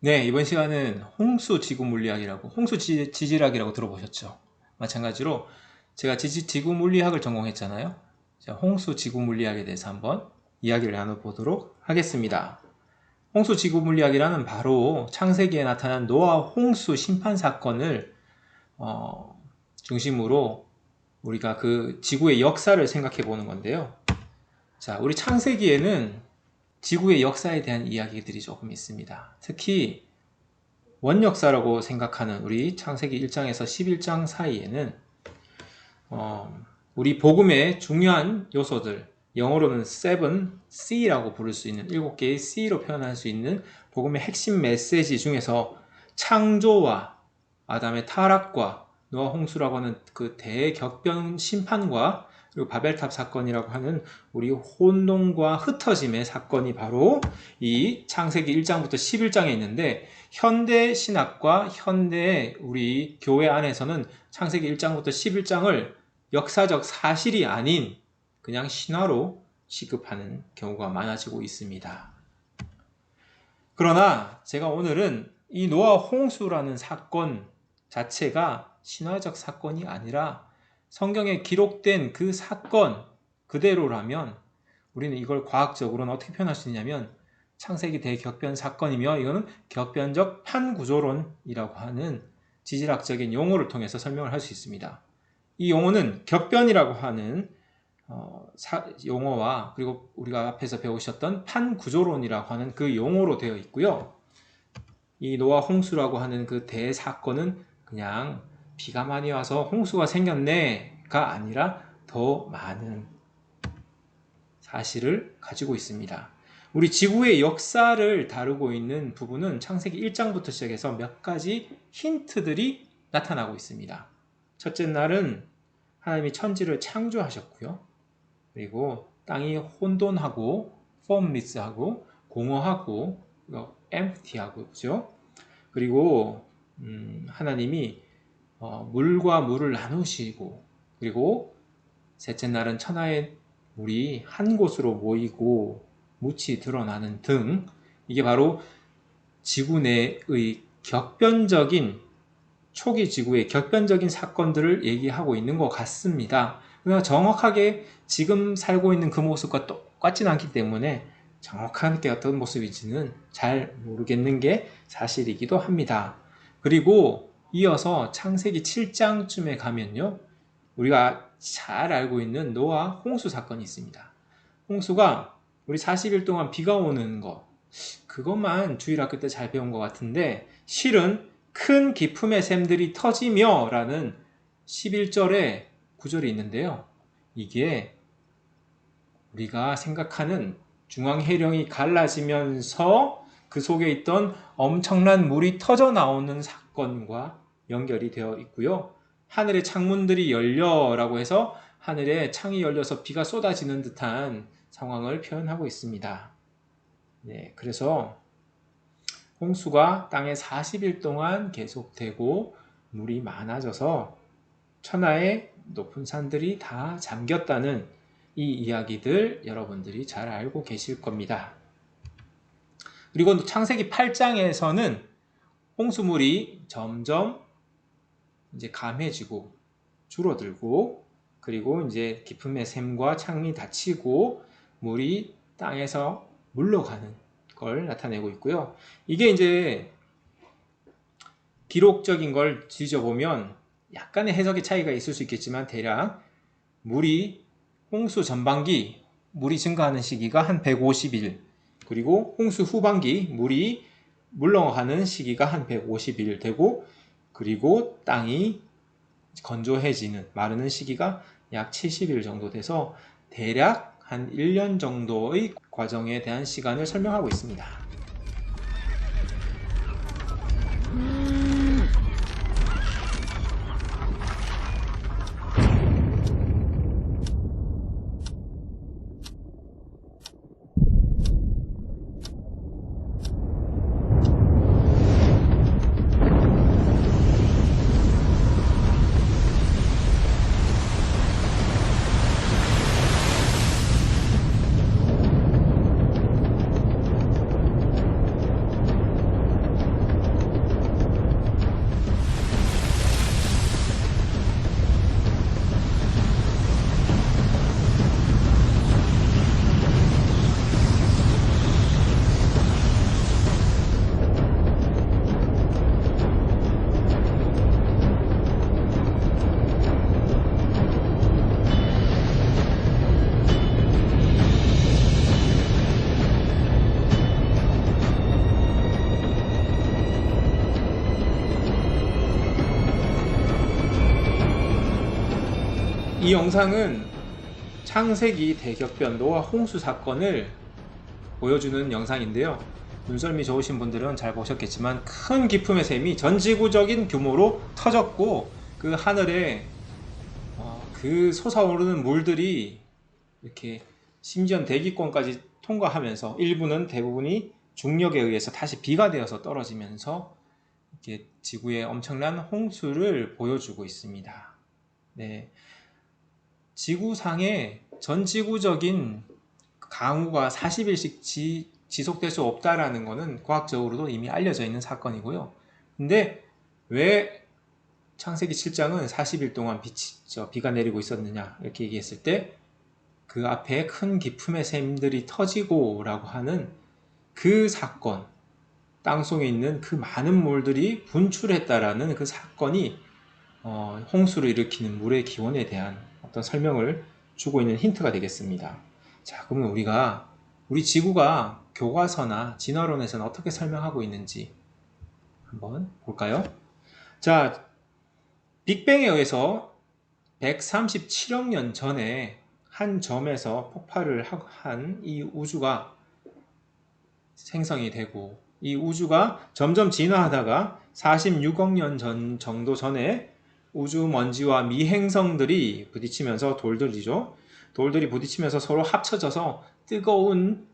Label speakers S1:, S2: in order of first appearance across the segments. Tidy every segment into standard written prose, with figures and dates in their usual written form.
S1: 네, 이번 시간은 홍수 지구 물리학이라고, 지질학이라고 들어보셨죠? 마찬가지로 제가 지구 물리학을 전공했잖아요. 자, 홍수 지구 물리학에 대해서 한번 이야기를 나눠보도록 하겠습니다. 홍수 지구 물리학이라는 바로 창세기에 나타난 노아 홍수 심판 사건을 중심으로 우리가 그 지구의 역사를 생각해 보는 건데요. 자, 우리 창세기에는 지구의 역사에 대한 이야기들이 조금 있습니다. 특히 원역사라고 생각하는 우리 창세기 1장에서 11장 사이에는 우리 복음의 중요한 요소들, 영어로는 7C라고 부를 수 있는 7개의 C로 표현할 수 있는 복음의 핵심 메시지 중에서 창조와 아담의 타락과 노아 홍수라고 하는 그 대격변 심판과 그리고 바벨탑 사건이라고 하는 우리 혼돈과 흩어짐의 사건이 바로 이 창세기 1장부터 11장에 있는데, 현대 신학과 현대 우리 교회 안에서는 창세기 1장부터 11장을 역사적 사실이 아닌 그냥 신화로 취급하는 경우가 많아지고 있습니다. 그러나 제가 오늘은 이 노아 홍수라는 사건 자체가 신화적 사건이 아니라 성경에 기록된 그 사건 그대로라면 우리는 이걸 과학적으로는 어떻게 표현할 수 있냐면 창세기 대격변 사건이며, 이거는 격변적 판구조론이라고 하는 지질학적인 용어를 통해서 설명을 할 수 있습니다. 이 용어는 격변이라고 하는 용어와 그리고 우리가 앞에서 배우셨던 판구조론이라고 하는 그 용어로 되어 있고요. 이 노아 홍수라고 하는 그 대사건은 그냥 비가 많이 와서 홍수가 생겼네가 아니라 더 많은 사실을 가지고 있습니다. 우리 지구의 역사를 다루고 있는 부분은 창세기 1장부터 시작해서 몇 가지 힌트들이 나타나고 있습니다. 첫째 날은 하나님이 천지를 창조하셨고요. 그리고 땅이 혼돈하고 formless하고 공허하고 empty하고 그죠? 그리고 하나님이 물과 물을 나누시고, 그리고 셋째 날은 천하의 물이 한 곳으로 모이고 묻이 드러나는 등, 이게 바로 지구 내의 격변적인 초기 지구의 격변적인 사건들을 얘기하고 있는 것 같습니다. 그러나 정확하게 지금 살고 있는 그 모습과 똑같지는 않기 때문에 정확하게 어떤 모습인지는 잘 모르겠는 게 사실이기도 합니다. 그리고 이어서 창세기 7장쯤에 가면요, 우리가 잘 알고 있는 노아 홍수 사건이 있습니다. 홍수가 우리 40일 동안 비가 오는 거, 그것만 주일학교 때 잘 배운 것 같은데, 실은 큰 기품의 샘들이 터지며 라는 11절의 구절이 있는데요. 이게 우리가 생각하는 중앙해령이 갈라지면서 그 속에 있던 엄청난 물이 터져 나오는 사건과 연결이 되어 있고요. 하늘의 창문들이 열려라고 해서 하늘에 창이 열려서 비가 쏟아지는 듯한 상황을 표현하고 있습니다. 네, 그래서 홍수가 땅에 40일 동안 계속되고 물이 많아져서 천하의 높은 산들이 다 잠겼다는 이 이야기들 여러분들이 잘 알고 계실 겁니다. 그리고 창세기 8장에서는 홍수물이 점점 이제 감해지고 줄어들고, 그리고 이제 기품의 샘과 창이 닫히고 물이 땅에서 물러가는 걸 나타내고 있고요. 이게 이제 기록적인 걸 뒤져보면 약간의 해석의 차이가 있을 수 있겠지만, 대략 물이 홍수 전반기 물이 증가하는 시기가 한 150일, 그리고 홍수 후반기 물이 물러가는 시기가 한 150일 되고, 그리고 땅이 건조해지는 마르는 시기가 약 70일 정도 돼서 대략 한 1년 정도의 과정에 대한 시간을 설명하고 있습니다. 이 영상은 창세기 대격변 노아 홍수 사건을 보여주는 영상인데요. 눈썰미 좋으신 분들은 잘 보셨겠지만 큰 기품의 샘이 전지구적인 규모로 터졌고 그 하늘에 그 솟아오르는 물들이 이렇게 심지어 대기권까지 통과하면서 일부는 대부분이 중력에 의해서 다시 비가 되어서 떨어지면서 이렇게 지구의 엄청난 홍수를 보여주고 있습니다. 네. 지구상에 전지구적인 강우가 40일씩 지속될 수 없다라는 것은 과학적으로도 이미 알려져 있는 사건이고요. 근데 왜 창세기 7장은 40일 동안 비가 내리고 있었느냐 이렇게 얘기했을 때 그 앞에 큰 기품의 샘들이 터지고 라고 하는 그 사건, 땅속에 있는 그 많은 물들이 분출했다라는 그 사건이 홍수를 일으키는 물의 기원에 대한 어떤 설명을 주고 있는 힌트가 되겠습니다. 자, 그러면 우리 지구가 교과서나 진화론에서는 어떻게 설명하고 있는지 한번 볼까요? 자, 빅뱅에 의해서 137억 년 전에 한 점에서 폭발을 한 이 우주가 생성이 되고 이 우주가 점점 진화하다가 46억 년 정도 전에 우주 먼지와 미행성들이 부딪히면서 돌들이 부딪히면서 서로 합쳐져서 뜨거운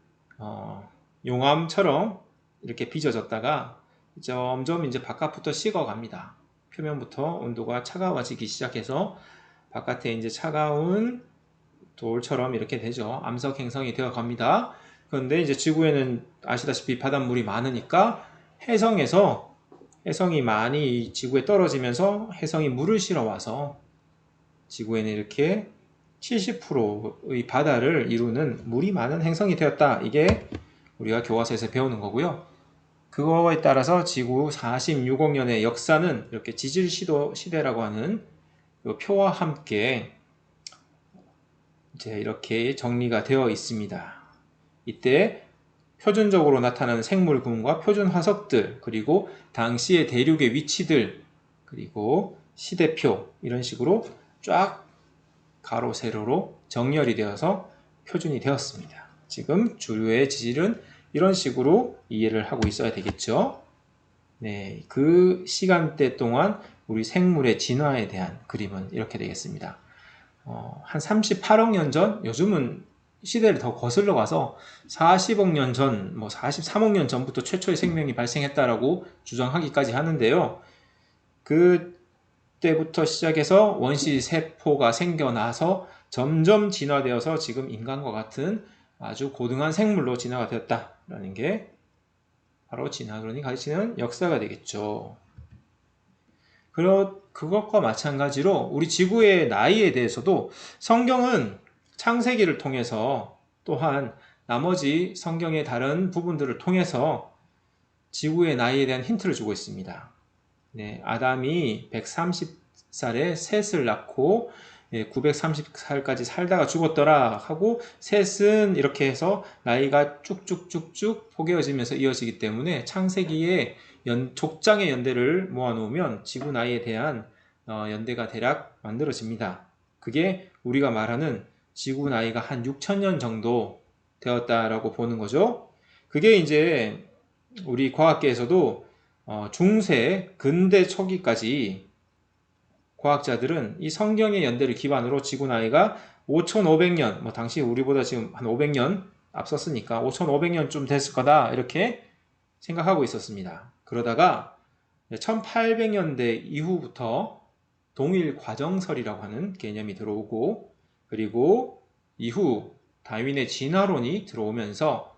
S1: 용암처럼 이렇게 빚어졌다가 점점 이제 바깥부터 식어갑니다. 표면부터 온도가 차가워지기 시작해서 바깥에 이제 차가운 돌처럼 이렇게 되죠. 암석 행성이 되어 갑니다. 그런데 이제 지구에는 아시다시피 바닷물이 많으니까 해성이 많이 지구에 떨어지면서 해성이 물을 실어와서 지구에는 이렇게 70%의 바다를 이루는 물이 많은 행성이 되었다. 이게 우리가 교과서에서 배우는 거고요. 그거에 따라서 지구 46억 년의 역사는 이렇게 지질 시대라고 하는 표와 함께 이제 이렇게 정리가 되어 있습니다. 이때 표준적으로 나타나는 생물 구문과 표준 화석들, 그리고 당시의 대륙의 위치들, 그리고 시대표 이런 식으로 쫙 가로 세로로 정렬이 되어서 표준이 되었습니다. 지금 주류의 지질은 이런 식으로 이해를 하고 있어야 되겠죠. 네, 그 시간대 동안 우리 생물의 진화에 대한 그림은 이렇게 되겠습니다. 한 38억 년 전, 요즘은 시대를 더 거슬러 가서 40억 년 전, 43억 년 전부터 최초의 생명이 발생했다라고 주장하기까지 하는데요. 그때부터 시작해서 원시 세포가 생겨나서 점점 진화되어서 지금 인간과 같은 아주 고등한 생물로 진화가 되었다라는 게 바로 진화론이 가르치는 역사가 되겠죠. 그것과 마찬가지로 우리 지구의 나이에 대해서도 성경은 창세기를 통해서 또한 나머지 성경의 다른 부분들을 통해서 지구의 나이에 대한 힌트를 주고 있습니다. 네, 아담이 130살에 셋을 낳고 930살까지 살다가 죽었더라 하고 셋은 이렇게 해서 나이가 쭉쭉쭉쭉 포개어지면서 이어지기 때문에 창세기에 족장의 연대를 모아놓으면 지구 나이에 대한 연대가 대략 만들어집니다. 그게 우리가 말하는 지구 나이가 한 6천년 정도 되었다라고 보는 거죠. 그게 이제 우리 과학계에서도 중세, 근대 초기까지 과학자들은 이 성경의 연대를 기반으로 지구 나이가 5,500년, 당시 우리보다 지금 한 500년 앞섰으니까 5,500년쯤 됐을 거다 이렇게 생각하고 있었습니다. 그러다가 1800년대 이후부터 동일 과정설이라고 하는 개념이 들어오고 그리고 이후 다윈의 진화론이 들어오면서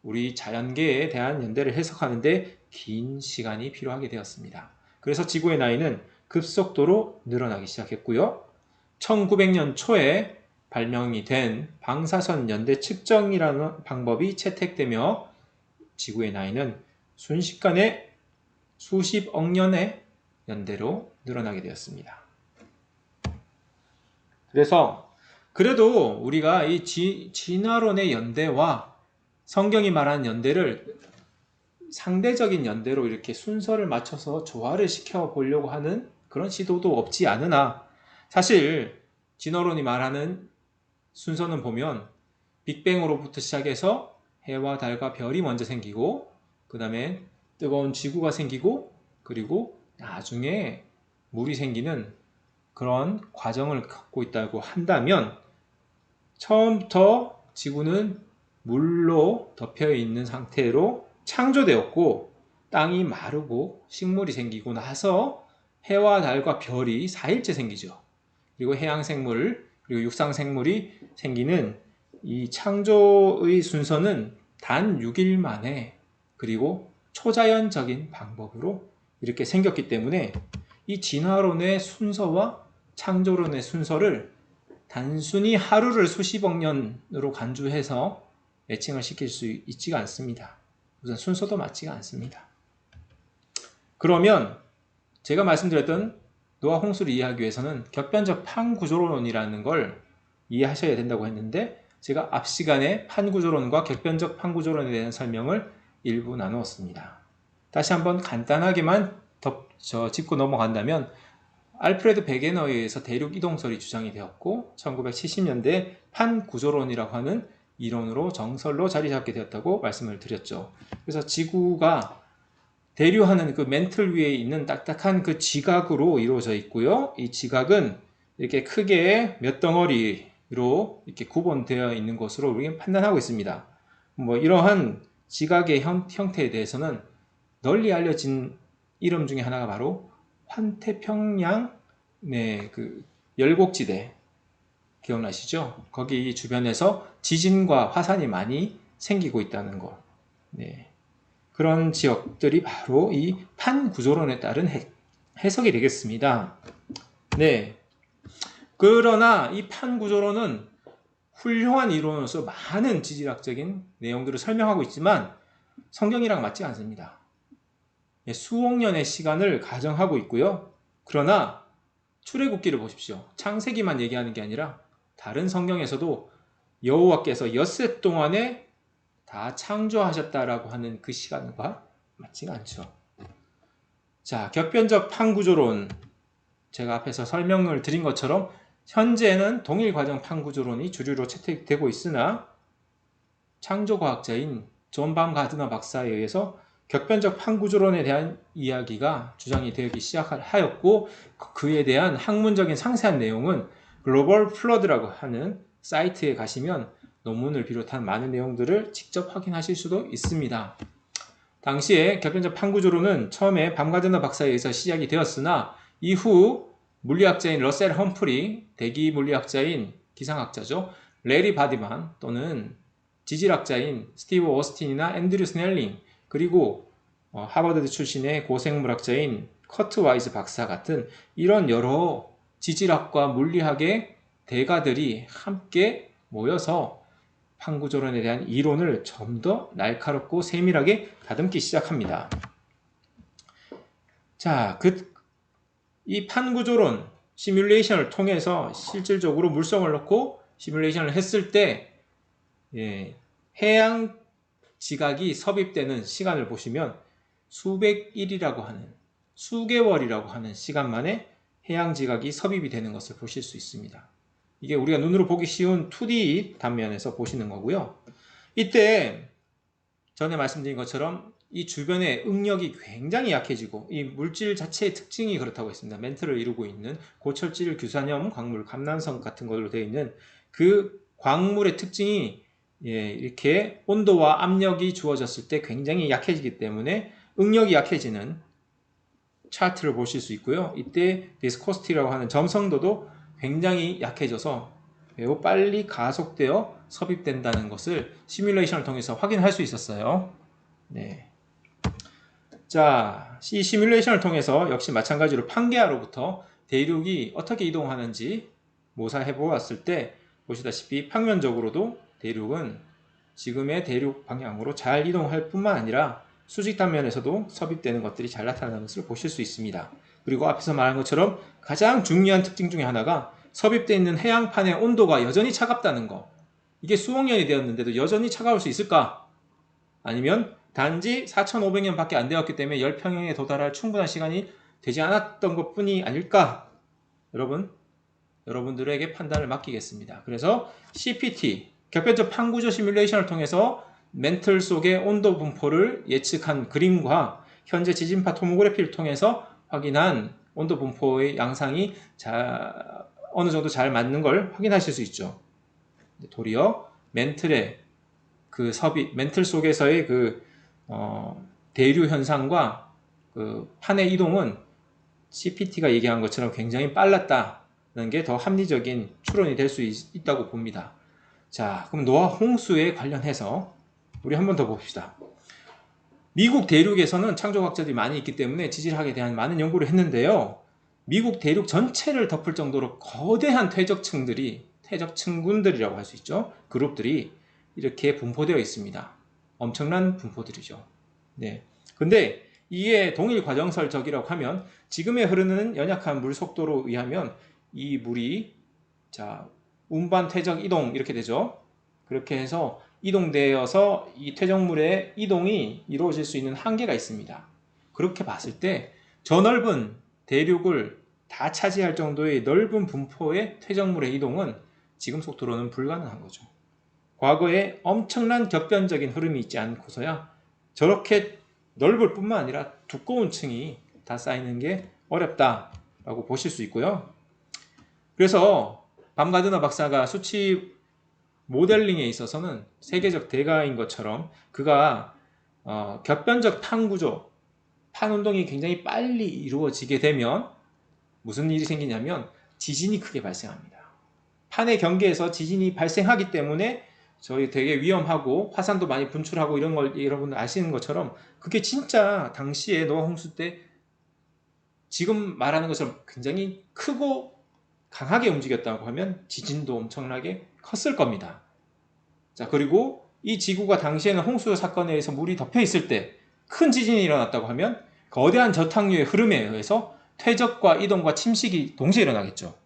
S1: 우리 자연계에 대한 연대를 해석하는데 긴 시간이 필요하게 되었습니다. 그래서 지구의 나이는 급속도로 늘어나기 시작했고요. 1900년 초에 발명이 된 방사선 연대 측정이라는 방법이 채택되며 지구의 나이는 순식간에 수십억 년의 연대로 늘어나게 되었습니다. 그래도 우리가 이 진화론의 연대와 성경이 말하는 연대를 상대적인 연대로 이렇게 순서를 맞춰서 조화를 시켜 보려고 하는 그런 시도도 없지 않으나 사실 진화론이 말하는 순서는 보면 빅뱅으로부터 시작해서 해와 달과 별이 먼저 생기고 그 다음에 뜨거운 지구가 생기고 그리고 나중에 물이 생기는 그런 과정을 갖고 있다고 한다면 처음부터 지구는 물로 덮여 있는 상태로 창조되었고 땅이 마르고 식물이 생기고 나서 해와 달과 별이 4일째 생기죠. 그리고 해양생물 그리고 육상생물이 생기는 이 창조의 순서는 단 6일 만에 그리고 초자연적인 방법으로 이렇게 생겼기 때문에 이 진화론의 순서와 창조론의 순서를 단순히 하루를 수십억 년으로 간주해서 매칭을 시킬 수 있지가 않습니다. 우선 순서도 맞지가 않습니다. 그러면 제가 말씀드렸던 노아 홍수를 이해하기 위해서는 격변적 판구조론이라는 걸 이해하셔야 된다고 했는데 제가 앞 시간에 판구조론과 격변적 판구조론에 대한 설명을 일부 나누었습니다. 다시 한번 간단하게만 짚고 넘어간다면 알프레드 베게너에 의해서 대륙 이동설이 주장이 되었고 1970년대에 판구조론이라고 하는 이론으로 정설로 자리 잡게 되었다고 말씀을 드렸죠. 그래서 지구가 대류하는 그 맨틀 위에 있는 딱딱한 그 지각으로 이루어져 있고요. 이 지각은 이렇게 크게 몇 덩어리로 이렇게 구분되어 있는 것으로 우리는 판단하고 있습니다. 뭐 이러한 지각의 형태에 대해서는 널리 알려진 이름 중에 하나가 바로 환태평양 그 열곡지대 기억나시죠? 거기 주변에서 지진과 화산이 많이 생기고 있다는 것. 네. 그런 지역들이 바로 이 판구조론에 따른 해석이 되겠습니다. 네. 그러나 이 판구조론은 훌륭한 이론으로서 많은 지질학적인 내용들을 설명하고 있지만 성경이랑 맞지 않습니다. 수억 년의 시간을 가정하고 있고요. 그러나 출애굽기를 보십시오. 창세기만 얘기하는 게 아니라 다른 성경에서도 여호와께서 엿새 동안에 다 창조하셨다라고 하는 그 시간과 맞지가 않죠. 자, 격변적 판구조론 제가 앞에서 설명을 드린 것처럼 현재는 동일과정 판구조론이 주류로 채택되고 있으나 창조과학자인 존 밤 가드너 박사에 의해서 격변적 판구조론에 대한 이야기가 주장이 되기 시작하였고 그에 대한 학문적인 상세한 내용은 글로벌 플러드라고 하는 사이트에 가시면 논문을 비롯한 많은 내용들을 직접 확인하실 수도 있습니다. 당시에 격변적 판구조론은 처음에 밤가드너 박사에 의해서 시작이 되었으나 이후 물리학자인 러셀 험프리, 대기 물리학자인 기상학자죠. 레리 바디만 또는 지질학자인 스티브 오스틴이나 앤드류 스넬링 그리고 하버드 출신의 고생물학자인 커트 와이즈 박사 같은 이런 여러 지질학과 물리학의 대가들이 함께 모여서 판구조론에 대한 이론을 좀 더 날카롭고 세밀하게 다듬기 시작합니다. 자, 이 판구조론 시뮬레이션을 통해서 실질적으로 물성을 넣고 시뮬레이션을 했을 때 해양 지각이 섭입되는 시간을 보시면 수백일이라고 하는 수개월이라고 하는 시간 만에 해양 지각이 섭입이 되는 것을 보실 수 있습니다. 이게 우리가 눈으로 보기 쉬운 2D 단면에서 보시는 거고요. 이때 전에 말씀드린 것처럼 이 주변의 응력이 굉장히 약해지고 이 물질 자체의 특징이 그렇다고 했습니다. 멘트를 이루고 있는 고철질 규산염 광물 감난성 같은 걸로 되어 있는 그 광물의 특징이 이렇게 온도와 압력이 주어졌을 때 굉장히 약해지기 때문에 응력이 약해지는 차트를 보실 수 있고요. 이때 비스코시티라고 하는 점성도도 굉장히 약해져서 매우 빨리 가속되어 섭입된다는 것을 시뮬레이션을 통해서 확인할 수 있었어요. 네. 자, 이 시뮬레이션을 통해서 역시 마찬가지로 판게아로부터 대륙이 어떻게 이동하는지 모사해 보았을 때 보시다시피 평면적으로도 대륙은 지금의 대륙 방향으로 잘 이동할 뿐만 아니라 수직 단면에서도 섭입되는 것들이 잘 나타나는 것을 보실 수 있습니다. 그리고 앞에서 말한 것처럼 가장 중요한 특징 중에 하나가 섭입되어 있는 해양판의 온도가 여전히 차갑다는 것. 이게 수억 년이 되었는데도 여전히 차가울 수 있을까? 아니면 단지 4,500년 밖에 안 되었기 때문에 열평형에 도달할 충분한 시간이 되지 않았던 것 뿐이 아닐까? 여러분, 여러분들에게 판단을 맡기겠습니다. 그래서 CPT, 격변적 판구조 시뮬레이션을 통해서 멘틀 속의 온도 분포를 예측한 그림과 현재 지진파 토모그래피를 통해서 확인한 온도 분포의 양상이 어느 정도 잘 맞는 걸 확인하실 수 있죠. 도리어 멘틀의 멘틀 속에서의 대류 현상과 그 판의 이동은 CPT가 얘기한 것처럼 굉장히 빨랐다는 게 더 합리적인 추론이 될 수 있다고 봅니다. 자, 그럼 노아 홍수에 관련해서 우리 한 번 더 봅시다. 미국 대륙에서는 창조과학자들이 많이 있기 때문에 지질학에 대한 많은 연구를 했는데요. 미국 대륙 전체를 덮을 정도로 거대한 퇴적층군들이라고 할 수 있죠. 그룹들이 이렇게 분포되어 있습니다. 엄청난 분포들이죠. 네. 근데 이게 동일 과정설적이라고 하면 지금에 흐르는 연약한 물 속도로 의하면 이 물이 운반 퇴적 이동 이렇게 되죠. 그렇게 해서 이동되어서 이 퇴적물의 이동이 이루어질 수 있는 한계가 있습니다. 그렇게 봤을 때 저 넓은 대륙을 다 차지할 정도의 넓은 분포의 퇴적물의 이동은 지금 속도로는 불가능한 거죠. 과거에 엄청난 격변적인 흐름이 있지 않고서야 저렇게 넓을 뿐만 아니라 두꺼운 층이 다 쌓이는 게 어렵다라고 보실 수 있고요. 그래서 밤가드너 박사가 수치 모델링에 있어서는 세계적 대가인 것처럼 그가 격변적 판구조, 판 운동이 굉장히 빨리 이루어지게 되면 무슨 일이 생기냐면 지진이 크게 발생합니다. 판의 경계에서 지진이 발생하기 때문에 저희 되게 위험하고 화산도 많이 분출하고 이런 걸 여러분들 아시는 것처럼 그게 진짜 당시에 노아 홍수 때 지금 말하는 것처럼 굉장히 크고 강하게 움직였다고 하면 지진도 엄청나게 컸을 겁니다. 자, 그리고 이 지구가 당시에는 홍수 사건에 의해서 물이 덮여 있을 때 큰 지진이 일어났다고 하면 거대한 저탕류의 흐름에 의해서 퇴적과 이동과 침식이 동시에 일어나겠죠.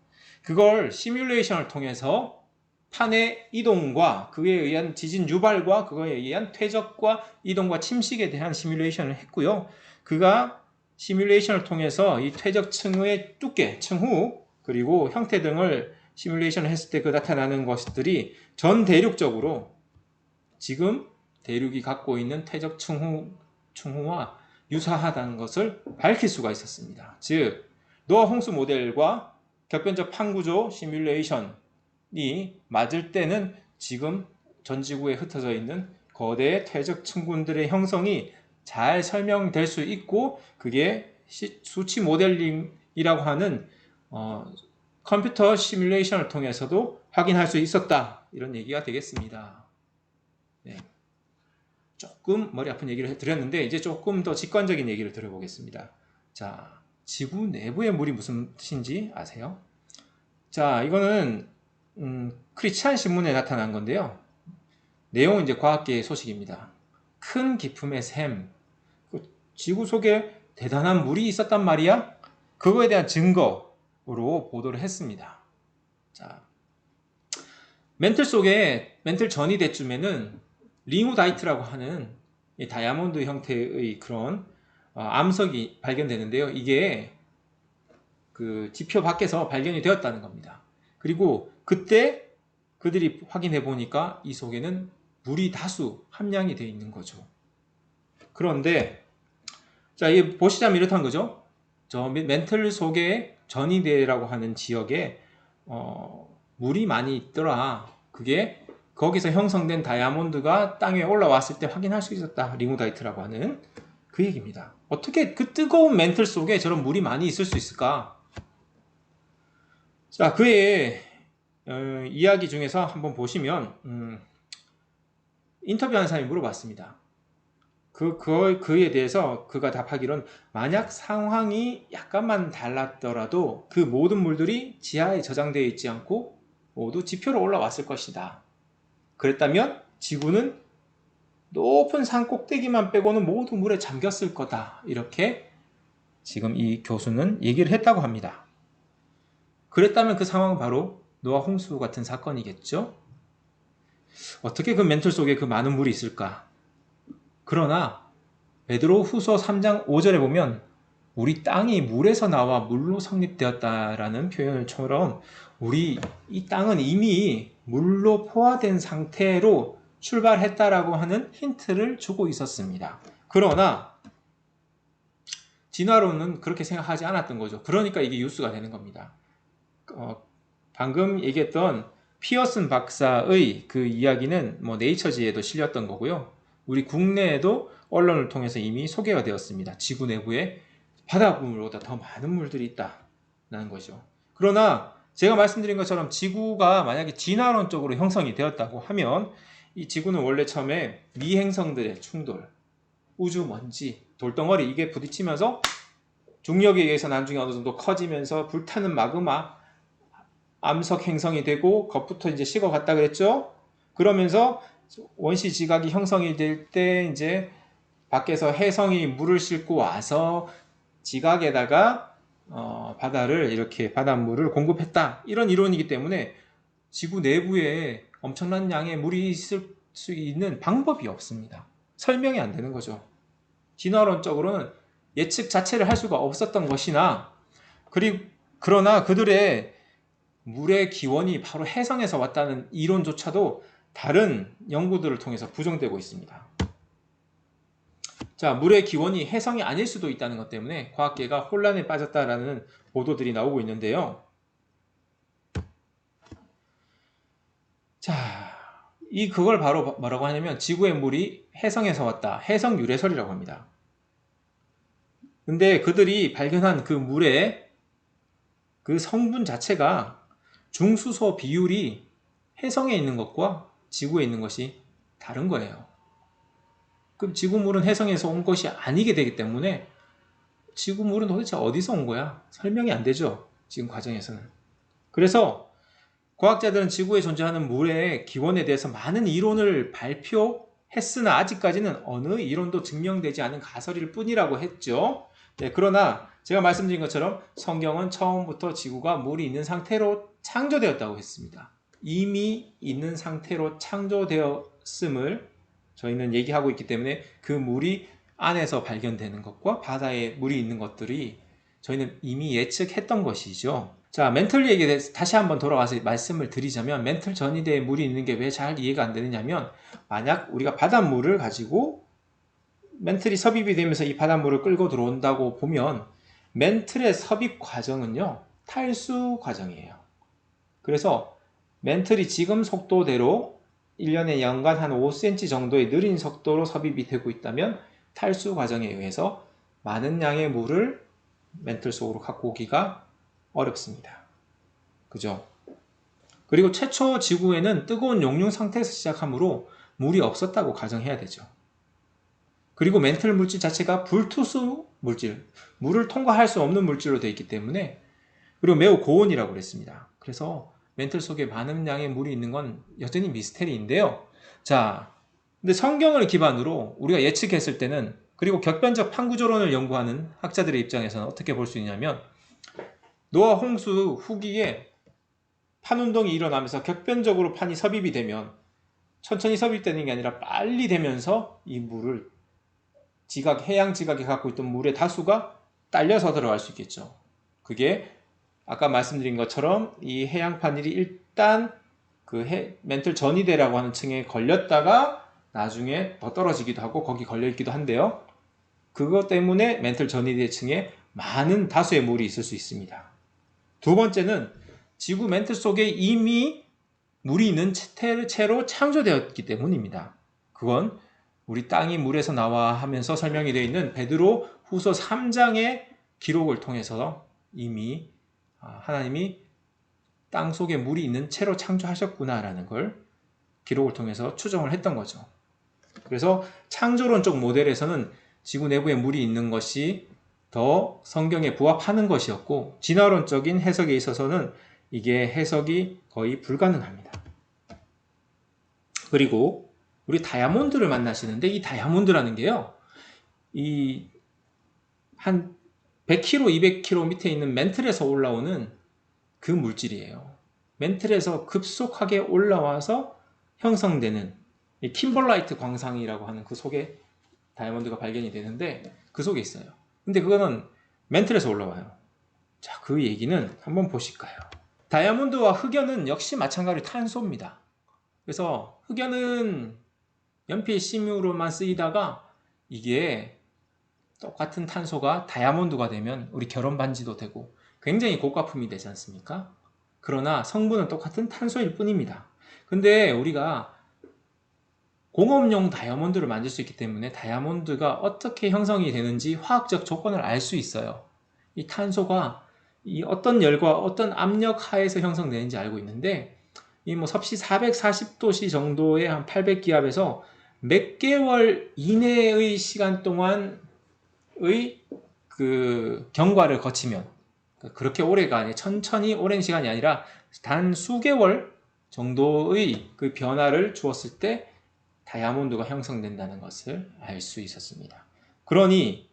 S1: 그걸 시뮬레이션을 통해서 판의 이동과 그에 의한 지진 유발과 그거에 의한 퇴적과 이동과 침식에 대한 시뮬레이션을 했고요. 그가 시뮬레이션을 통해서 이 퇴적층의 두께, 층후, 그리고 형태 등을 시뮬레이션을 했을 때 그 나타나는 것들이 전 대륙적으로 지금 대륙이 갖고 있는 퇴적 층후와 유사하다는 것을 밝힐 수가 있었습니다. 즉, 노아 홍수 모델과 격변적 판구조 시뮬레이션이 맞을 때는 지금 전 지구에 흩어져 있는 거대 퇴적 층군들의 형성이 잘 설명될 수 있고 그게 수치 모델링이라고 하는 컴퓨터 시뮬레이션을 통해서도 확인할 수 있었다. 이런 얘기가 되겠습니다. 네. 조금 머리 아픈 얘기를 드렸는데 이제 조금 더 직관적인 얘기를 들어보겠습니다. 자, 지구 내부의 물이 무슨 뜻인지 아세요? 자, 이거는 크리스찬 신문에 나타난 건데요. 내용은 이제 과학계의 소식입니다. 큰 기품의 샘, 지구 속에 대단한 물이 있었단 말이야? 그거에 대한 증거로 보도를 했습니다. 자, 멘틀 전이 대쯤에는 링우다이트라고 하는 다이아몬드 형태의 그런 암석이 발견되는데요. 이게 그 지표 밖에서 발견이 되었다는 겁니다. 그리고 그때 그들이 확인해 보니까 이 속에는 물이 다수 함량이 되어 있는 거죠. 그런데 자, 이 보시자면 이렇다는 거죠. 저 멘틀 속에 전이대라고 하는 지역에 물이 많이 있더라. 그게 거기서 형성된 다이아몬드가 땅에 올라왔을 때 확인할 수 있었다. 링우다이트라고 하는 그 얘기입니다. 어떻게 그 뜨거운 멘틀 속에 저런 물이 많이 있을 수 있을까? 자, 그의 이야기 중에서 한번 보시면 인터뷰한 사람이 물어봤습니다. 그에 대해서 그가 답하기론 만약 상황이 약간만 달랐더라도 그 모든 물들이 지하에 저장되어 있지 않고 모두 지표로 올라왔을 것이다. 그랬다면 지구는 높은 산 꼭대기만 빼고는 모두 물에 잠겼을 거다. 이렇게 지금 이 교수는 얘기를 했다고 합니다. 그랬다면 그 상황은 바로 노아 홍수 같은 사건이겠죠? 어떻게 그 멘틀 속에 그 많은 물이 있을까? 그러나 베드로 후서 3장 5절에 보면 우리 땅이 물에서 나와 물로 성립되었다라는 표현처럼 우리 이 땅은 이미 물로 포화된 상태로 출발했다라고 하는 힌트를 주고 있었습니다. 그러나 진화론은 그렇게 생각하지 않았던 거죠. 그러니까 이게 뉴스가 되는 겁니다. 방금 얘기했던 피어슨 박사의 그 이야기는 뭐 네이처지에도 실렸던 거고요. 우리 국내에도 언론을 통해서 이미 소개가 되었습니다. 지구 내부에 바닷물보다 더 많은 물들이 있다는 거죠. 그러나 제가 말씀드린 것처럼 지구가 만약에 진화론적으로 형성이 되었다고 하면 이 지구는 원래 처음에 미행성들의 충돌, 우주 먼지, 돌덩어리 이게 부딪히면서 중력에 의해서 나중에 어느 정도 커지면서 불타는 마그마, 암석 행성이 되고 겉부터 이제 식어갔다 그랬죠. 그러면서 원시 지각이 형성이 될 때 이제 밖에서 해성이 물을 싣고 와서 지각에다가 바다를 이렇게 바닷물을 공급했다. 이런 이론이기 때문에 지구 내부에 엄청난 양의 물이 있을 수 있는 방법이 없습니다. 설명이 안 되는 거죠. 진화론적으로는 예측 자체를 할 수가 없었던 것이나 그러나 그들의 물의 기원이 바로 해성에서 왔다는 이론조차도 다른 연구들을 통해서 부정되고 있습니다. 자, 물의 기원이 해성이 아닐 수도 있다는 것 때문에 과학계가 혼란에 빠졌다라는 보도들이 나오고 있는데요. 자, 그걸 바로 뭐라고 하냐면 지구의 물이 해성에서 왔다. 해성 유래설이라고 합니다. 근데 그들이 발견한 그 물의 그 성분 자체가 중수소 비율이 해성에 있는 것과 지구에 있는 것이 다른 거예요. 그럼 지구물은 해성에서 온 것이 아니게 되기 때문에 지구물은 도대체 어디서 온 거야? 설명이 안 되죠. 지금 과정에서는. 그래서 과학자들은 지구에 존재하는 물의 기원에 대해서 많은 이론을 발표했으나 아직까지는 어느 이론도 증명되지 않은 가설일 뿐이라고 했죠. 네, 그러나 제가 말씀드린 것처럼 성경은 처음부터 지구가 물이 있는 상태로 창조되었다고 했습니다. 이미 있는 상태로 창조되었음을 저희는 얘기하고 있기 때문에 그 물이 안에서 발견되는 것과 바다에 물이 있는 것들이 저희는 이미 예측했던 것이죠. 자, 멘틀 얘기에 대해서 다시 한번 돌아와서 말씀을 드리자면 멘틀 전이대에 물이 있는 게 왜 잘 이해가 안 되느냐면 만약 우리가 바닷물을 가지고 멘틀이 섭입이 되면서 이 바닷물을 끌고 들어온다고 보면 멘틀의 섭입 과정은요, 탈수 과정이에요. 그래서 멘틀이 지금 속도대로 1년에 연간 한 5cm 정도의 느린 속도로 섭입이 되고 있다면 탈수 과정에 의해서 많은 양의 물을 멘틀 속으로 갖고 오기가 어렵습니다. 그죠? 그리고 최초 지구에는 뜨거운 용융 상태에서 시작하므로 물이 없었다고 가정해야 되죠. 그리고 멘틀 물질 자체가 불투수 물질, 물을 통과할 수 없는 물질로 되어 있기 때문에 그리고 매우 고온이라고 그랬습니다. 그래서 멘틀 속에 많은 양의 물이 있는 건 여전히 미스테리인데요. 자, 근데 성경을 기반으로 우리가 예측했을 때는 그리고 격변적 판구조론을 연구하는 학자들의 입장에서는 어떻게 볼 수 있냐면 노아 홍수 후기에 판 운동이 일어나면서 격변적으로 판이 섭입이 되면 천천히 섭입되는 게 아니라 빨리 되면서 이 물을 해양 지각에 갖고 있던 물의 다수가 딸려서 들어갈 수 있겠죠. 그게 아까 말씀드린 것처럼 이 해양판일이 일단 그 멘틀 전이대라고 하는 층에 걸렸다가 나중에 더 떨어지기도 하고 거기 걸려있기도 한데요. 그것 때문에 멘틀 전이대 층에 많은 다수의 물이 있을 수 있습니다. 두 번째는 지구 멘틀 속에 이미 물이 있는 채로 창조되었기 때문입니다. 그건 우리 땅이 물에서 나와 하면서 설명이 되어 있는 베드로 후서 3장의 기록을 통해서 이미 하나님이 땅 속에 물이 있는 채로 창조하셨구나라는 걸 기록을 통해서 추정을 했던 거죠. 그래서 창조론적 모델에서는 지구 내부에 물이 있는 것이 더 성경에 부합하는 것이었고 진화론적인 해석에 있어서는 이게 해석이 거의 불가능합니다. 그리고 우리 다이아몬드를 만나시는데 이 다이아몬드라는 게요. 이 한 100km, 200km 밑에 있는 멘틀에서 올라오는 그 물질이에요. 멘틀에서 급속하게 올라와서 형성되는 이 킴벌라이트 광상이라고 하는 그 속에 다이아몬드가 발견이 되는데 그 속에 있어요. 근데 그거는 멘틀에서 올라와요. 자, 그 얘기는 한번 보실까요? 다이아몬드와 흑연은 역시 마찬가지로 탄소입니다. 그래서 흑연은 연필 심유로만 쓰이다가 이게 똑같은 탄소가 다이아몬드가 되면 우리 결혼 반지도 되고 굉장히 고가품이 되지 않습니까? 그러나 성분은 똑같은 탄소일 뿐입니다. 근데 우리가 공업용 다이아몬드를 만들 수 있기 때문에 다이아몬드가 어떻게 형성이 되는지 화학적 조건을 알 수 있어요. 이 탄소가 이 어떤 열과 어떤 압력 하에서 형성되는지 알고 있는데 이 뭐 섭씨 440도씨 정도의 한 800기압에서 몇 개월 이내의 시간 동안의 그 경과를 거치면 그렇게 오래가 아니라 천천히 오랜 시간이 아니라 단 수개월 정도의 그 변화를 주었을 때 다이아몬드가 형성된다는 것을 알 수 있었습니다. 그러니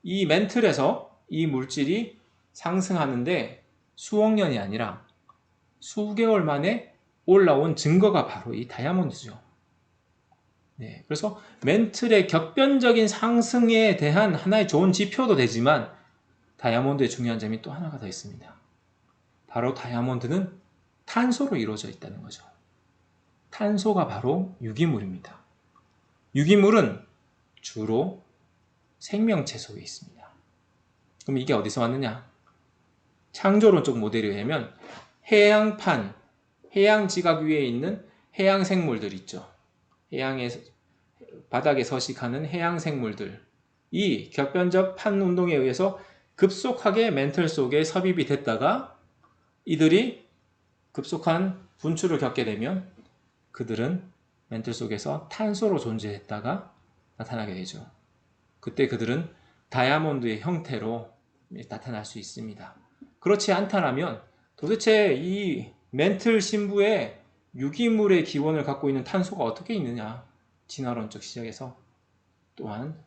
S1: 이 멘틀에서 이 물질이 상승하는데 수억 년이 아니라 수개월 만에 올라온 증거가 바로 이 다이아몬드죠. 네, 그래서 멘틀의 격변적인 상승에 대한 하나의 좋은 지표도 되지만 다이아몬드의 중요한 점이 또 하나가 더 있습니다. 바로 다이아몬드는 탄소로 이루어져 있다는 거죠. 탄소가 바로 유기물입니다. 유기물은 주로 생명체 속에 있습니다. 그럼 이게 어디서 왔느냐? 창조론적 모델에 의하면 해양판, 해양 지각 위에 있는 해양 생물들 있죠. 해양의 바닥에 서식하는 해양 생물들, 이 격변적 판 운동에 의해서 급속하게 멘틀 속에 섭입이 됐다가 이들이 급속한 분출을 겪게 되면 그들은 멘틀 속에서 탄소로 존재했다가 나타나게 되죠. 그때 그들은 다이아몬드의 형태로 나타날 수 있습니다. 그렇지 않다면 도대체 이 멘틀 신부의 유기물의 기원을 갖고 있는 탄소가 어떻게 있느냐, 진화론적 시작에서 또한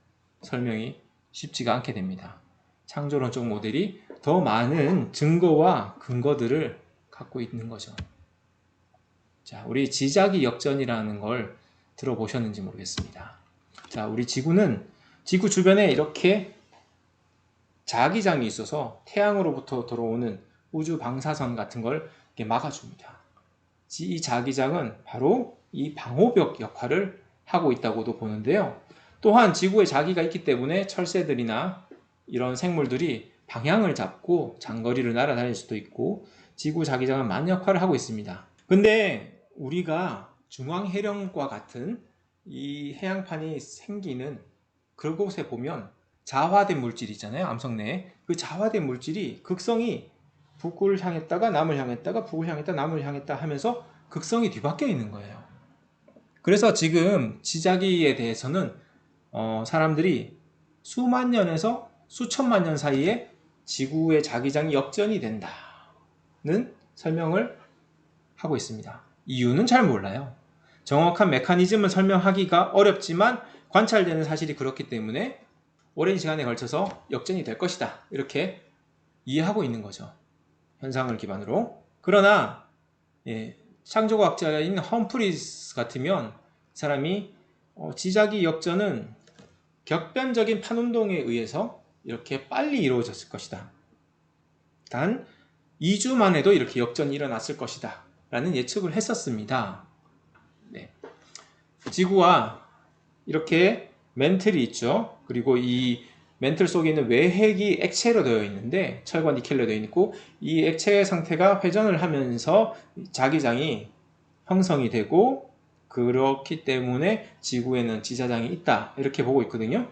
S1: 설명이 쉽지가 않게 됩니다. 창조론적 모델이 더 많은 증거와 근거들을 갖고 있는 거죠. 자, 우리 지자기 역전이라는 걸 들어보셨는지 모르겠습니다. 자, 우리 지구는 지구 주변에 이렇게 자기장이 있어서 태양으로부터 들어오는 우주 방사선 같은 걸 이렇게 막아줍니다. 이 자기장은 바로 이 방호벽 역할을 하고 있다고도 보는데요. 또한 지구에 자기가 있기 때문에 철새들이나 이런 생물들이 방향을 잡고 장거리를 날아다닐 수도 있고 지구 자기장은 많은 역할을 하고 있습니다. 근데 우리가 중앙해령과 같은 이 해양판이 생기는 그곳에 보면 자화된 물질이 있잖아요. 암석 내에. 그 자화된 물질이 극성이 북을 향했다가 남을 향했다가 북을 향했다 남을 향했다 하면서 극성이 뒤바뀌어 있는 거예요. 그래서 지금 지자기에 대해서는 사람들이 수만 년에서 수천만 년 사이에 지구의 자기장이 역전이 된다는 설명을 하고 있습니다. 이유는 잘 몰라요. 정확한 메커니즘을 설명하기가 어렵지만 관찰되는 사실이 그렇기 때문에 오랜 시간에 걸쳐서 역전이 될 것이다, 이렇게 이해하고 있는 거죠. 현상을 기반으로. 그러나 창조과학자인 험프리스 같으면 사람이 지자기 역전은 격변적인 판운동에 의해서 이렇게 빨리 이루어졌을 것이다. 단 2주 만에도 이렇게 역전이 일어났을 것이다 라는 예측을 했었습니다. 네. 지구와 이렇게 멘틀이 있죠. 그리고 이 멘틀 속에 있는 외핵이 액체로 되어 있는데 철과 니켈로 되어 있고 이 액체의 상태가 회전을 하면서 자기장이 형성이 되고 그렇기 때문에 지구에는 지자장이 있다, 이렇게 보고 있거든요.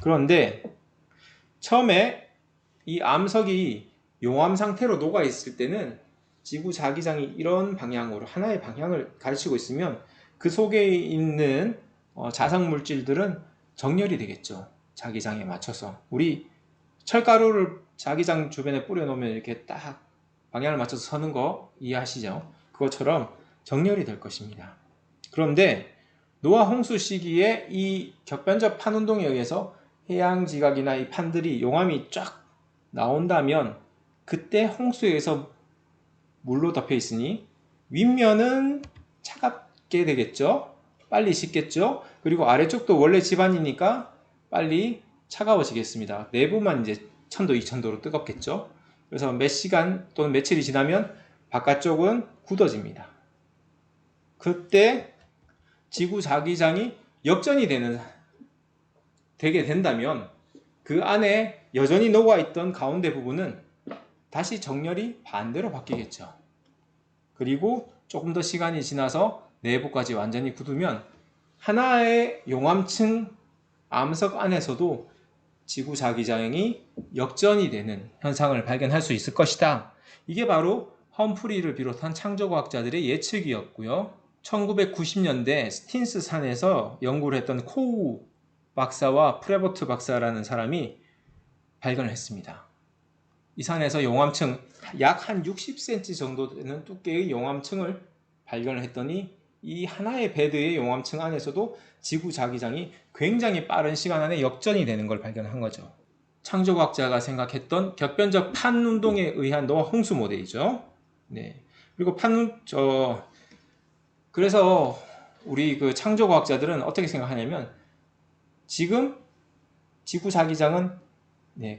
S1: 그런데 처음에 이 암석이 용암 상태로 녹아 있을 때는 지구 자기장이 이런 방향으로 하나의 방향을 가르치고 있으면 그 속에 있는 자성 물질들은 정렬이 되겠죠. 자기장에 맞춰서. 우리 철가루를 자기장 주변에 뿌려놓으면 이렇게 딱 방향을 맞춰서 서는 거 이해하시죠? 그것처럼 정렬이 될 것입니다. 그런데 노아 홍수 시기에 이 격변적 판운동에 의해서 해양지각이나 이 판들이 용암이 쫙 나온다면 그때 홍수에 의해서 물로 덮여 있으니 윗면은 차갑게 되겠죠. 빨리 식겠죠. 그리고 아래쪽도 원래 집안이니까 빨리 차가워지겠습니다. 내부만 이제 1000도, 2000도로 뜨겁겠죠. 그래서 몇 시간 또는 며칠이 지나면 바깥쪽은 굳어집니다. 그때 지구 자기장이 역전이 되게 된다면 그 안에 여전히 녹아있던 가운데 부분은 다시 정렬이 반대로 바뀌겠죠. 그리고 조금 더 시간이 지나서 내부까지 완전히 굳으면 하나의 용암층 암석 안에서도 지구 자기장이 역전이 되는 현상을 발견할 수 있을 것이다. 이게 바로 험프리를 비롯한 창조과학자들의 예측이었고요. 1990년대 스틴스 산에서 연구를 했던 코우 박사와 프레버트 박사라는 사람이 발견을 했습니다. 이 산에서 용암층 약 한 60cm 정도 되는 두께의 용암층을 발견을 했더니 이 하나의 베드의 용암층 안에서도 지구 자기장이 굉장히 빠른 시간 안에 역전이 되는 걸 발견한 거죠. 창조과학자가 생각했던 격변적 판운동에 의한 노아 홍수 모델이죠. 네. 그리고 그래서 우리 그 창조과학자들은 어떻게 생각하냐면 지금 지구 자기장은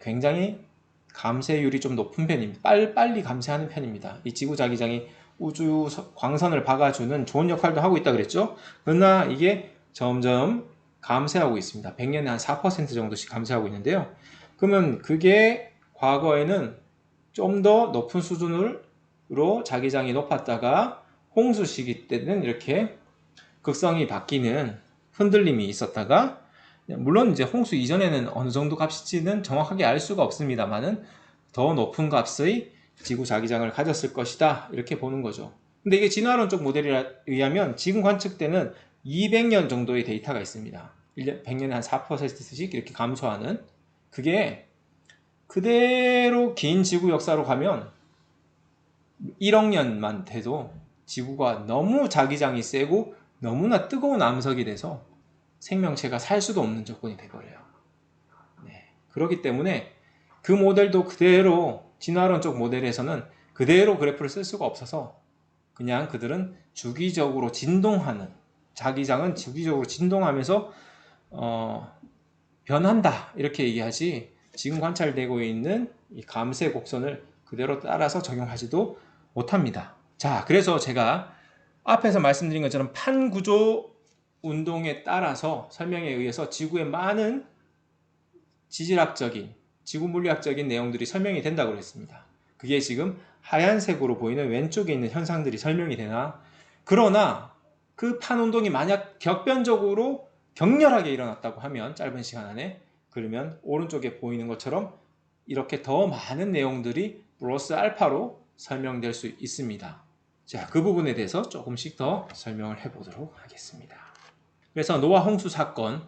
S1: 굉장히 감쇄율이 좀 높은 편입니다. 빨리 감쇄하는 편입니다. 이 지구 자기장이 우주 광선을 박아주는 좋은 역할도 하고 있다 그랬죠. 그러나 이게 점점 감쇄하고 있습니다. 100년에 한 4% 정도씩 감쇄하고 있는데요. 그러면 그게 과거에는 좀 더 높은 수준으로 자기장이 높았다가 홍수 시기 때는 이렇게 극성이 바뀌는 흔들림이 있었다가, 물론 이제 홍수 이전에는 어느 정도 값인지는 정확하게 알 수가 없습니다만은 더 높은 값의 지구 자기장을 가졌을 것이다, 이렇게 보는 거죠. 근데 이게 진화론적 모델에 의하면 지금 관측되는 200년 정도의 데이터가 있습니다. 100년에 한 4%씩 이렇게 감소하는, 그게 그대로 긴 지구 역사로 가면 1억 년만 돼도 지구가 너무 자기장이 세고 너무나 뜨거운 암석이 돼서 생명체가 살 수도 없는 조건이 돼버려요. 그렇기 때문에 그 모델도 그대로 진화론적 모델에서는 그대로 그래프를 쓸 수가 없어서 그냥 그들은 주기적으로 진동하는, 자기장은 주기적으로 진동하면서 변한다, 이렇게 얘기하지 지금 관찰되고 있는 이 감쇄 곡선을 그대로 따라서 적용하지도 못합니다. 자, 그래서 제가 앞에서 말씀드린 것처럼 판구조 운동에 따라서 설명에 의해서 지구의 많은 지질학적인, 지구 물리학적인 내용들이 설명이 된다고 그랬습니다. 그게 지금 하얀색으로 보이는 왼쪽에 있는 현상들이 설명이 되나, 그러나 그 판운동이 만약 격변적으로 격렬하게 일어났다고 하면 짧은 시간 안에, 그러면 오른쪽에 보이는 것처럼 이렇게 더 많은 내용들이 플러스 알파로 설명될 수 있습니다. 자, 그 부분에 대해서 조금씩 더 설명을 해보도록 하겠습니다. 그래서 노아 홍수 사건,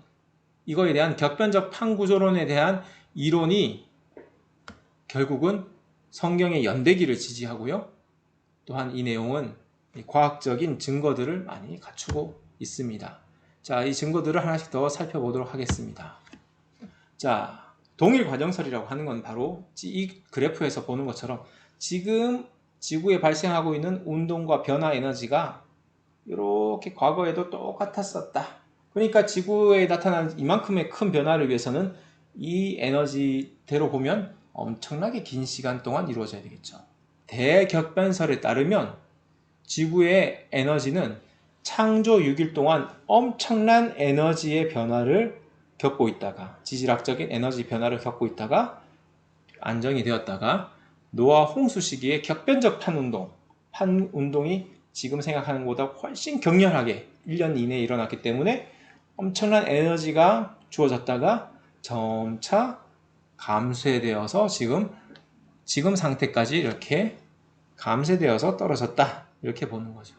S1: 이거에 대한 격변적 판구조론에 대한 이론이 결국은 성경의 연대기를 지지하고요. 또한 이 내용은 과학적인 증거들을 많이 갖추고 있습니다. 자, 이 증거들을 하나씩 더 살펴보도록 하겠습니다. 자, 동일 과정설이라고 하는 건 바로 이 그래프에서 보는 것처럼 지금 지구에 발생하고 있는 운동과 변화 에너지가 이렇게 과거에도 똑같았었다. 그러니까 지구에 나타난 이만큼의 큰 변화를 위해서는 이 에너지대로 보면 엄청나게 긴 시간 동안 이루어져야 되겠죠. 대격변설에 따르면 지구의 에너지는 창조 6일 동안 엄청난 에너지의 변화를 겪고 있다가, 지질학적인 에너지 변화를 겪고 있다가 안정이 되었다가 노아 홍수 시기에 격변적 판운동이 지금 생각하는 것보다 훨씬 격렬하게 1년 이내에 일어났기 때문에 엄청난 에너지가 주어졌다가 점차 감쇄되어서 지금 상태까지 이렇게 감쇄되어서 떨어졌다, 이렇게 보는 거죠.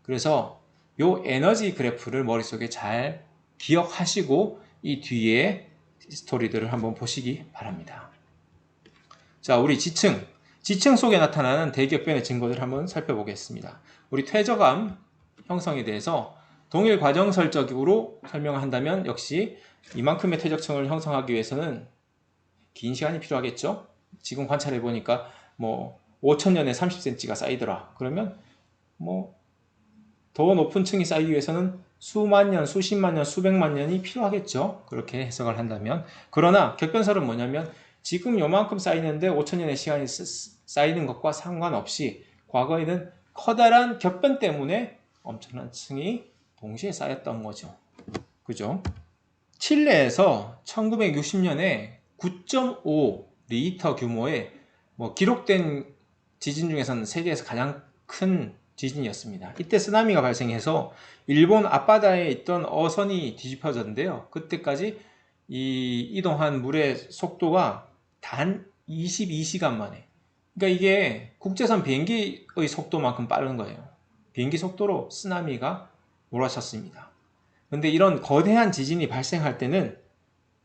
S1: 그래서 이 에너지 그래프를 머릿속에 잘 기억하시고 이 뒤에 스토리들을 한번 보시기 바랍니다. 자, 우리 지층 속에 나타나는 대격변의 증거들을 한번 살펴보겠습니다. 우리 퇴적암 형성에 대해서 동일 과정설적으로 설명을 한다면 역시 이만큼의 퇴적층을 형성하기 위해서는 긴 시간이 필요하겠죠. 지금 관찰해 보니까 5,000년에 30cm가 쌓이더라. 그러면 더 높은 층이 쌓이기 위해서는 수만 년, 수십만 년, 수백만 년이 필요하겠죠. 그렇게 해석을 한다면. 그러나 격변설은 뭐냐면 지금 요만큼 쌓이는데 5천 년의 시간이 쌓이는 것과 상관없이 과거에는 커다란 격변 때문에 엄청난 층이 동시에 쌓였던 거죠. 그죠? 칠레에서 1960년에 9.5 리터 규모의 기록된 지진 중에서는 세계에서 가장 큰 지진이었습니다. 이때 쓰나미가 발생해서 일본 앞바다에 있던 어선이 뒤집어졌는데요. 그때까지 이동한 물의 속도가 단 22시간 만에, 그러니까 이게 국제선 비행기의 속도만큼 빠른 거예요. 비행기 속도로 쓰나미가 몰아쳤습니다. 근데 이런 거대한 지진이 발생할 때는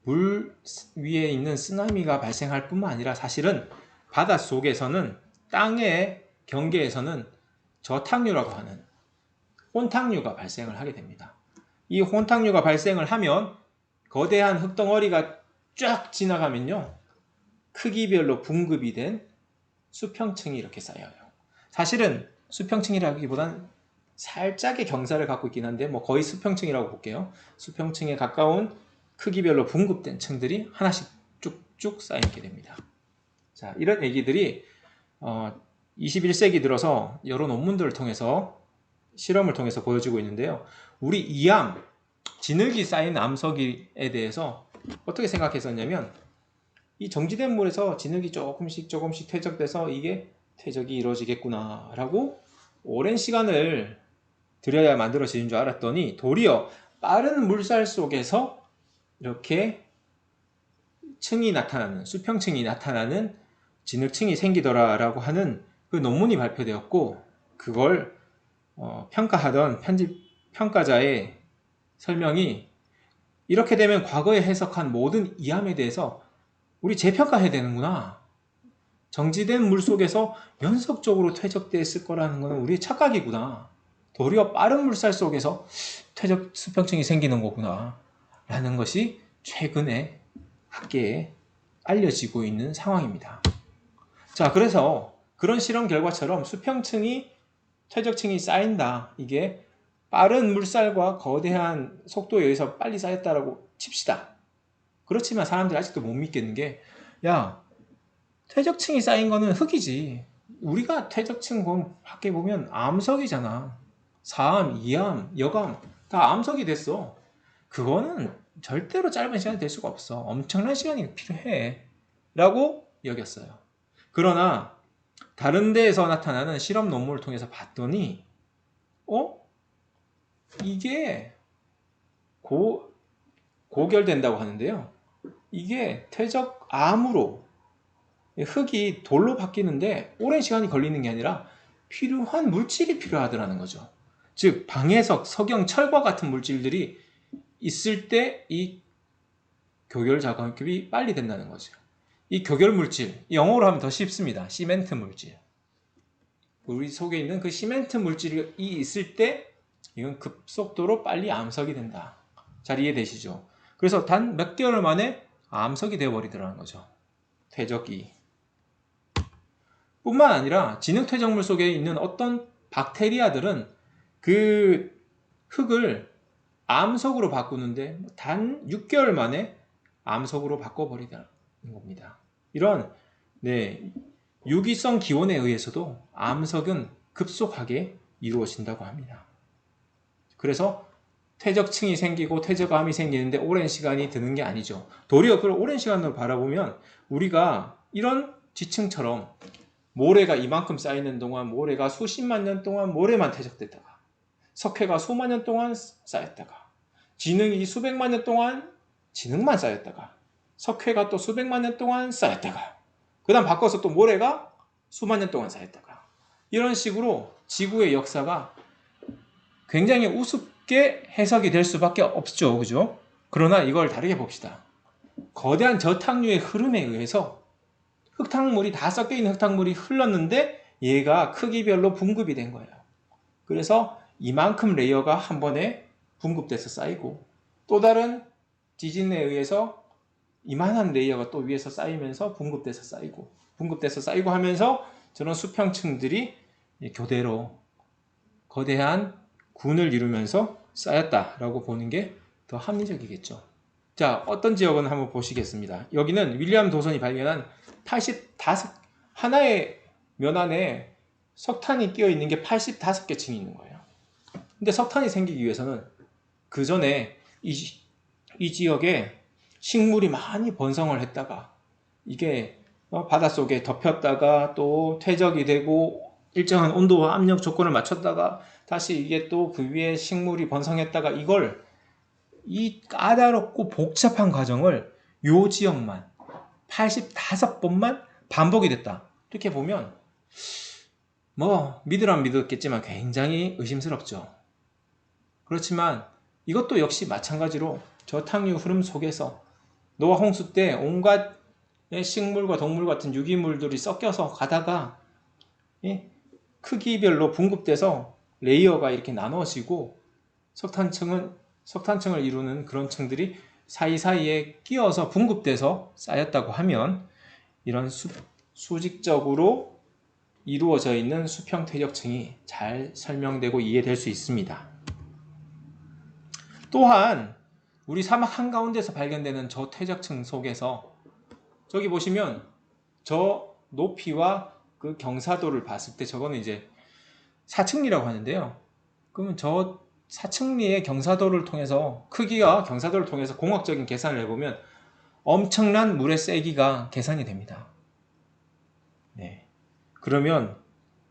S1: 물 위에 있는 쓰나미가 발생할 뿐만 아니라 사실은 바닷속에서는 땅의 경계에서는 저탁류라고 하는 혼탁류가 발생을 하게 됩니다. 이 혼탁류가 발생을 하면 거대한 흙덩어리가 쫙 지나가면요, 크기별로 분급이 된 수평층이 이렇게 쌓여요. 사실은 수평층이라기보단 살짝의 경사를 갖고 있긴 한데 거의 수평층이라고 볼게요. 수평층에 가까운 크기별로 분급된 층들이 하나씩 쭉쭉 쌓이게 됩니다. 자, 이런 얘기들이 21세기 들어서 여러 논문들을 통해서, 실험을 통해서 보여지고 있는데요. 우리 이암, 진흙이 쌓인 암석에 대해서 어떻게 생각했었냐면, 이 정지된 물에서 진흙이 조금씩 퇴적돼서 이게 퇴적이 이루어지겠구나 라고 오랜 시간을 들여야 만들어지는 줄 알았더니 도리어 빠른 물살 속에서 이렇게 층이 나타나는, 수평층이 나타나는 진흙층이 생기더라라고 하는 그 논문이 발표되었고, 그걸 평가하던 평가자의 설명이, 이렇게 되면 과거에 해석한 모든 이암에 대해서 우리 재평가해야 되는구나. 정지된 물 속에서 연속적으로 퇴적됐을 거라는 것은 우리의 착각이구나. 도리어 빠른 물살 속에서 퇴적 수평층이 생기는 거구나. 라는 것이 최근에 학계에 알려지고 있는 상황입니다. 자, 그래서 그런 실험 결과처럼 수평층이, 퇴적층이 쌓인다. 이게 빠른 물살과 거대한 속도에 의해서 빨리 쌓였다라고 칩시다. 그렇지만 사람들이 아직도 못 믿겠는 게, 야, 퇴적층이 쌓인 거는 흙이지. 우리가 퇴적층 밖에 보면 암석이잖아. 사암, 이암, 여암 다 암석이 됐어. 그거는 절대로 짧은 시간이 될 수가 없어. 엄청난 시간이 필요해. 라고 여겼어요. 그러나 다른 데에서 나타나는 실험 논문을 통해서 봤더니 이게 고결된다고 하는데요. 이게 퇴적암으로, 흙이 돌로 바뀌는데 오랜 시간이 걸리는 게 아니라 필요한 물질이 필요하더라는 거죠. 즉 방해석, 석영, 철과 같은 물질들이 있을 때 이 교결 작업이 빨리 된다는 거죠. 이 교결 물질, 영어로 하면 더 쉽습니다. 시멘트 물질. 우리 속에 있는 그 시멘트 물질이 있을 때 이건 급속도로 빨리 암석이 된다. 잘 이해되시죠? 그래서 단 몇 개월 만에 암석이 되어버리더라는 거죠. 퇴적이. 뿐만 아니라 진흙 퇴적물 속에 있는 어떤 박테리아들은 그 흙을 암석으로 바꾸는데 단 6개월 만에 암석으로 바꿔버리다는 겁니다. 이런 유기성 기원에 의해서도 암석은 급속하게 이루어진다고 합니다. 그래서 퇴적층이 생기고 퇴적암이 생기는데 오랜 시간이 드는 게 아니죠. 도리어 그걸 오랜 시간으로 바라보면 우리가 이런 지층처럼 모래가 이만큼 쌓이는 동안 모래가 수십만 년 동안 모래만 퇴적됐다가, 석회가 수만 년 동안 쌓였다가, 진흙이 수백만 년 동안 진흙만 쌓였다가, 석회가 또 수백만 년 동안 쌓였다가, 그 다음 바꿔서 또 모래가 수만 년 동안 쌓였다가, 이런 식으로 지구의 역사가 굉장히 우습게 해석이 될 수밖에 없죠. 그죠? 그러나 이걸 다르게 봅시다. 거대한 저탁류의 흐름에 의해서 흙탕물이 다 섞여있는 흙탕물이 흘렀는데 얘가 크기별로 분급이 된 거예요. 그래서 이만큼 레이어가 한 번에 분급돼서 쌓이고, 또 다른 지진에 의해서 이만한 레이어가 또 위에서 쌓이면서 분급돼서 쌓이고 하면서 저런 수평층들이 교대로 거대한 군을 이루면서 쌓였다라고 보는 게 더 합리적이겠죠. 자, 어떤 지역은 한번 보시겠습니다. 여기는 윌리엄 도선이 발견한 85, 하나의 면 안에 석탄이 끼어 있는 게 85개 층이 있는 거예요. 근데 석탄이 생기기 위해서는 그 전에 이 지역에 식물이 많이 번성을 했다가 이게 바닷속에 덮였다가 또 퇴적이 되고 일정한 온도와 압력 조건을 맞췄다가 다시 이게 또 그 위에 식물이 번성했다가 이걸 이 까다롭고 복잡한 과정을 요 지역만 85번만 반복이 됐다. 이렇게 보면 뭐 믿으라면 믿었겠지만 굉장히 의심스럽죠. 그렇지만 이것도 역시 마찬가지로 저탕류 흐름 속에서 노아 홍수 때 온갖 식물과 동물 같은 유기물들이 섞여서 가다가 크기별로 분급돼서 레이어가 이렇게 나눠지고 석탄층을 이루는 그런 층들이 사이사이에 끼어서 분급돼서 쌓였다고 하면 이런 수직적으로 이루어져 있는 수평 퇴적층이 잘 설명되고 이해될 수 있습니다. 또한 우리 사막 한가운데서 발견되는 저 퇴적층 속에서 저기 보시면 저 높이와 그 경사도를 봤을 때 저거는 이제 사층리라고 하는데요. 그러면 저 사층리의 경사도를 통해서 크기와 경사도를 통해서 공학적인 계산을 해보면 엄청난 물의 세기가 계산이 됩니다. 네. 그러면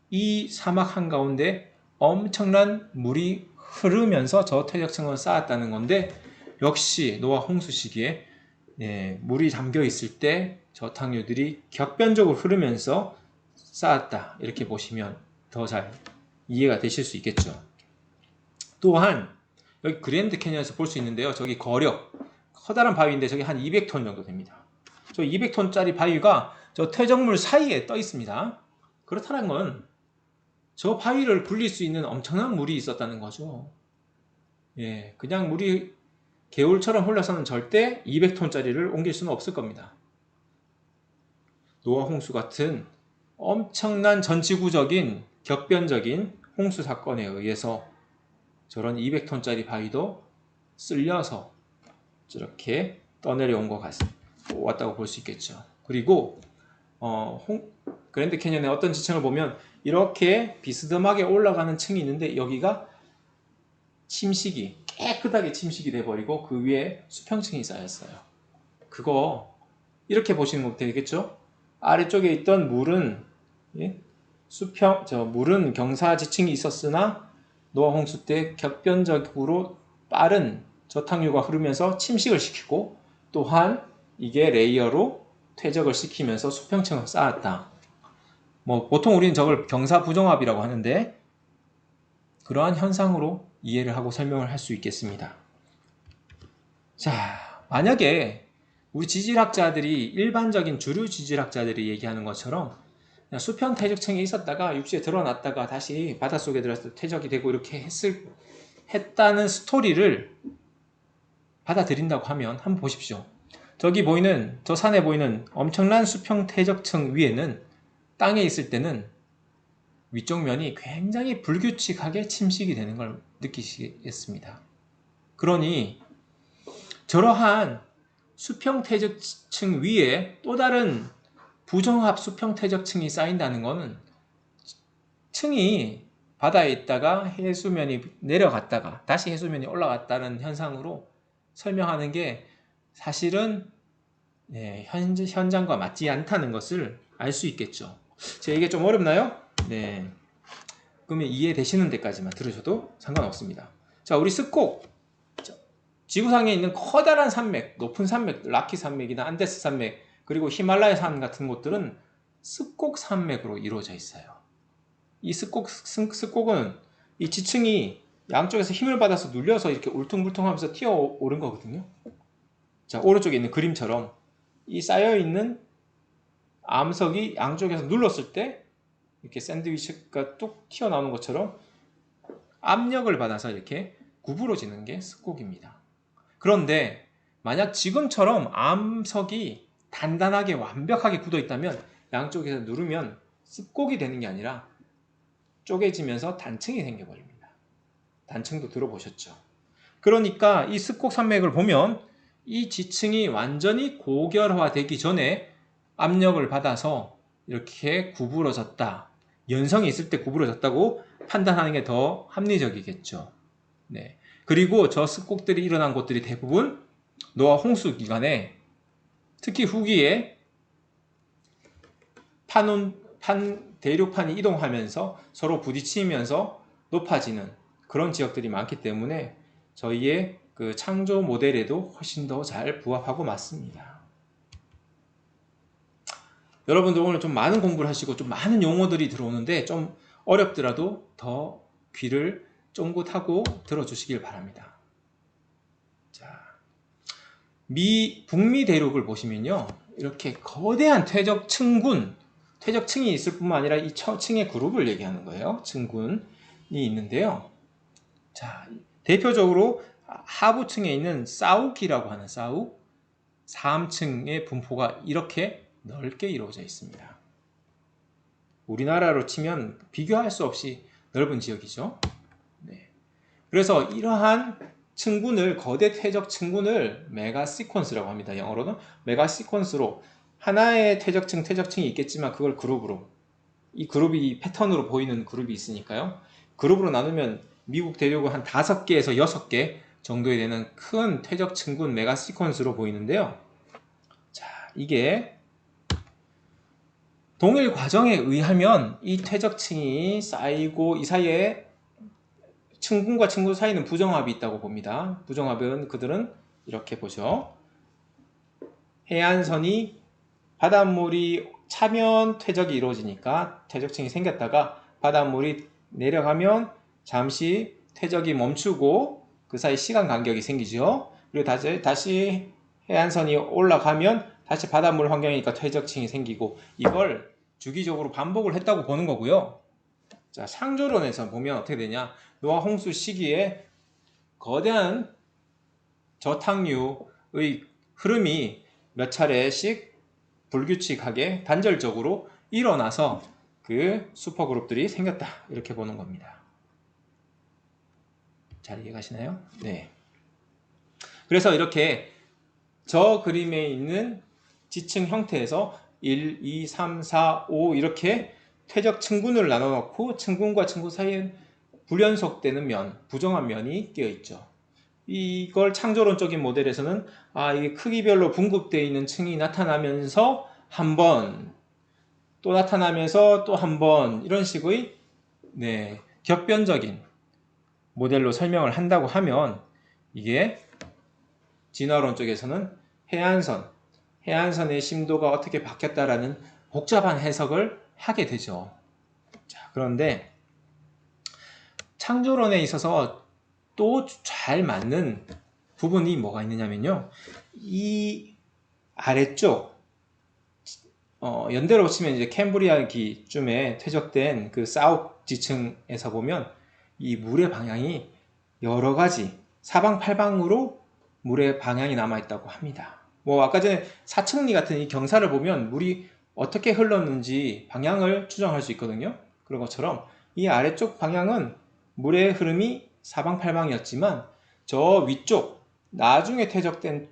S1: 이 사막 한가운데 엄청난 물이 흐르면서 저 퇴적층을 쌓았다는 건데 역시 노아 홍수 시기에 물이 잠겨 있을 때 저탕류들이 격변적으로 흐르면서 쌓았다 이렇게 보시면 더 잘 이해가 되실 수 있겠죠. 또한 여기 그랜드 캐니언에서 볼 수 있는데요. 저기 거력 커다란 바위인데 저기 한 200톤 정도 됩니다. 저 200톤짜리 바위가 저 퇴적물 사이에 떠 있습니다. 그렇다는 건 저 바위를 굴릴 수 있는 엄청난 물이 있었다는 거죠. 예, 그냥 물이 개울처럼 흘러서는 절대 200톤짜리를 옮길 수는 없을 겁니다. 노아 홍수 같은 엄청난 전지구적인 격변적인 홍수 사건에 의해서 저런 200톤짜리 바위도 쓸려서 저렇게 떠내려온 것 왔다고 볼 수 있겠죠. 그리고 그랜드 캐니언의 어떤 지층을 보면 이렇게 비스듬하게 올라가는 층이 있는데 여기가 침식이 깨끗하게 침식이 돼버리고 그 위에 수평층이 쌓였어요. 그거 이렇게 보시는 거 되겠죠? 아래쪽에 있던 물은 물은 경사 지층이 있었으나 노아 홍수 때 격변적으로 빠른 저탕류가 흐르면서 침식을 시키고 또한 이게 레이어로 퇴적을 시키면서 수평층을 쌓았다. 뭐 보통 우리는 저걸 경사 부정합이라고 하는데 그러한 현상으로 이해를 하고 설명을 할 수 있겠습니다. 자, 만약에 우리 지질학자들이 일반적인 주류 지질학자들이 얘기하는 것처럼 수평 퇴적층이 있었다가 육지에 드러났다가 다시 바닷속에 들어서 퇴적이 되고 이렇게 했다는 스토리를 받아들인다고 하면 한번 보십시오. 저기 보이는 저 산에 보이는 엄청난 수평 퇴적층 위에는 땅에 있을 때는 위쪽 면이 굉장히 불규칙하게 침식이 되는 걸 느끼시겠습니다. 그러니 저러한 수평 퇴적층 위에 또 다른 부정합 수평 퇴적층이 쌓인다는 것은 층이 바다에 있다가 해수면이 내려갔다가 다시 해수면이 올라갔다는 현상으로 설명하는 게 사실은 현장과 맞지 않다는 것을 알 수 있겠죠. 제 이게 좀 어렵나요? 네. 그러면 이해되시는 데까지만 들으셔도 상관없습니다. 자, 우리 습곡. 지구상에 있는 커다란 산맥, 높은 산맥, 라키 산맥이나 안데스 산맥, 그리고 히말라야 산 같은 곳들은 습곡 산맥으로 이루어져 있어요. 이 습곡은 이 지층이 양쪽에서 힘을 받아서 눌려서 이렇게 울퉁불퉁하면서 튀어오른 거거든요. 자, 오른쪽에 있는 그림처럼 이 쌓여있는 암석이 양쪽에서 눌렀을 때 이렇게 샌드위치가 뚝 튀어나오는 것처럼 압력을 받아서 이렇게 구부러지는 게 습곡입니다. 그런데 만약 지금처럼 암석이 단단하게 완벽하게 굳어 있다면 양쪽에서 누르면 습곡이 되는 게 아니라 쪼개지면서 단층이 생겨버립니다. 단층도 들어보셨죠? 그러니까 이 습곡 산맥을 보면 이 지층이 완전히 고결화되기 전에 압력을 받아서 이렇게 구부러졌다. 연성이 있을 때 구부러졌다고 판단하는 게 더 합리적이겠죠. 네. 그리고 저 습곡들이 일어난 곳들이 대부분 노아 홍수 기간에 특히 후기에 대륙판이 이동하면서 서로 부딪히면서 높아지는 그런 지역들이 많기 때문에 저희의 그 창조 모델에도 훨씬 더 잘 부합하고 맞습니다. 여러분들 오늘 좀 많은 공부를 하시고 좀 많은 용어들이 들어오는데 좀 어렵더라도 더 귀를 쫑긋하고 들어주시길 바랍니다. 자, 북미 대륙을 보시면요. 이렇게 거대한 퇴적층이 있을 뿐만 아니라 이 층의 그룹을 얘기하는 거예요. 층군이 있는데요. 자, 대표적으로 하부층에 있는 사욱이라고 하는 사욱 3층의 분포가 이렇게 넓게 이루어져 있습니다. 우리나라로 치면 비교할 수 없이 넓은 지역이죠. 네. 그래서 이러한 거대 퇴적 층군을 메가 시퀀스라고 합니다. 영어로는 메가 시퀀스로 하나의 퇴적층이 있겠지만 그걸 그룹으로 이 그룹이 패턴으로 보이는 그룹이 있으니까요. 그룹으로 나누면 미국 대륙은 한 5개에서 6개 정도에 되는 큰 퇴적 층군 메가 시퀀스로 보이는데요. 자, 이게 동일 과정에 의하면 이 퇴적층이 쌓이고 이 사이에 층군과 층군 사이는 부정합이 있다고 봅니다. 부정합은 그들은 이렇게 보죠. 해안선이 바닷물이 차면 퇴적이 이루어지니까 퇴적층이 생겼다가 바닷물이 내려가면 잠시 퇴적이 멈추고 그 사이 시간 간격이 생기죠. 그리고 다시 해안선이 올라가면 다시 바닷물 환경이니까 퇴적층이 생기고 이걸 주기적으로 반복을 했다고 보는 거고요. 자, 창조론에서 보면 어떻게 되냐? 노아 홍수 시기에 거대한 저탕류의 흐름이 몇 차례씩 불규칙하게 단절적으로 일어나서 그 슈퍼그룹들이 생겼다. 이렇게 보는 겁니다. 잘 이해가시나요? 네. 그래서 이렇게 저 그림에 있는 지층 형태에서 1, 2, 3, 4, 5 이렇게 퇴적 층군을 나눠 놓고 층군과 층군 사이에 불연속되는 면, 부정한 면이 끼어 있죠. 이걸 창조론적인 모델에서는 이게 크기별로 분급되어 있는 층이 나타나면서 한 번, 또 나타나면서 또 한 번 이런 식의 겹변적인 모델로 설명을 한다고 하면 이게 진화론 쪽에서는 해안선의 심도가 어떻게 바뀌었다라는 복잡한 해석을 하게 되죠. 자, 그런데 창조론에 있어서 또 잘 맞는 부분이 뭐가 있느냐면요. 이 아래쪽 연대로 치면 이제 캠브리아기쯤에 퇴적된 그 사욱 지층에서 보면 이 물의 방향이 여러 가지 사방팔방으로 물의 방향이 남아 있다고 합니다. 뭐 아까 전에 사층리 같은 이 경사를 보면 물이 어떻게 흘렀는지 방향을 추정할 수 있거든요. 그런 것처럼 이 아래쪽 방향은 물의 흐름이 사방팔방이었지만 저 위쪽 나중에 퇴적된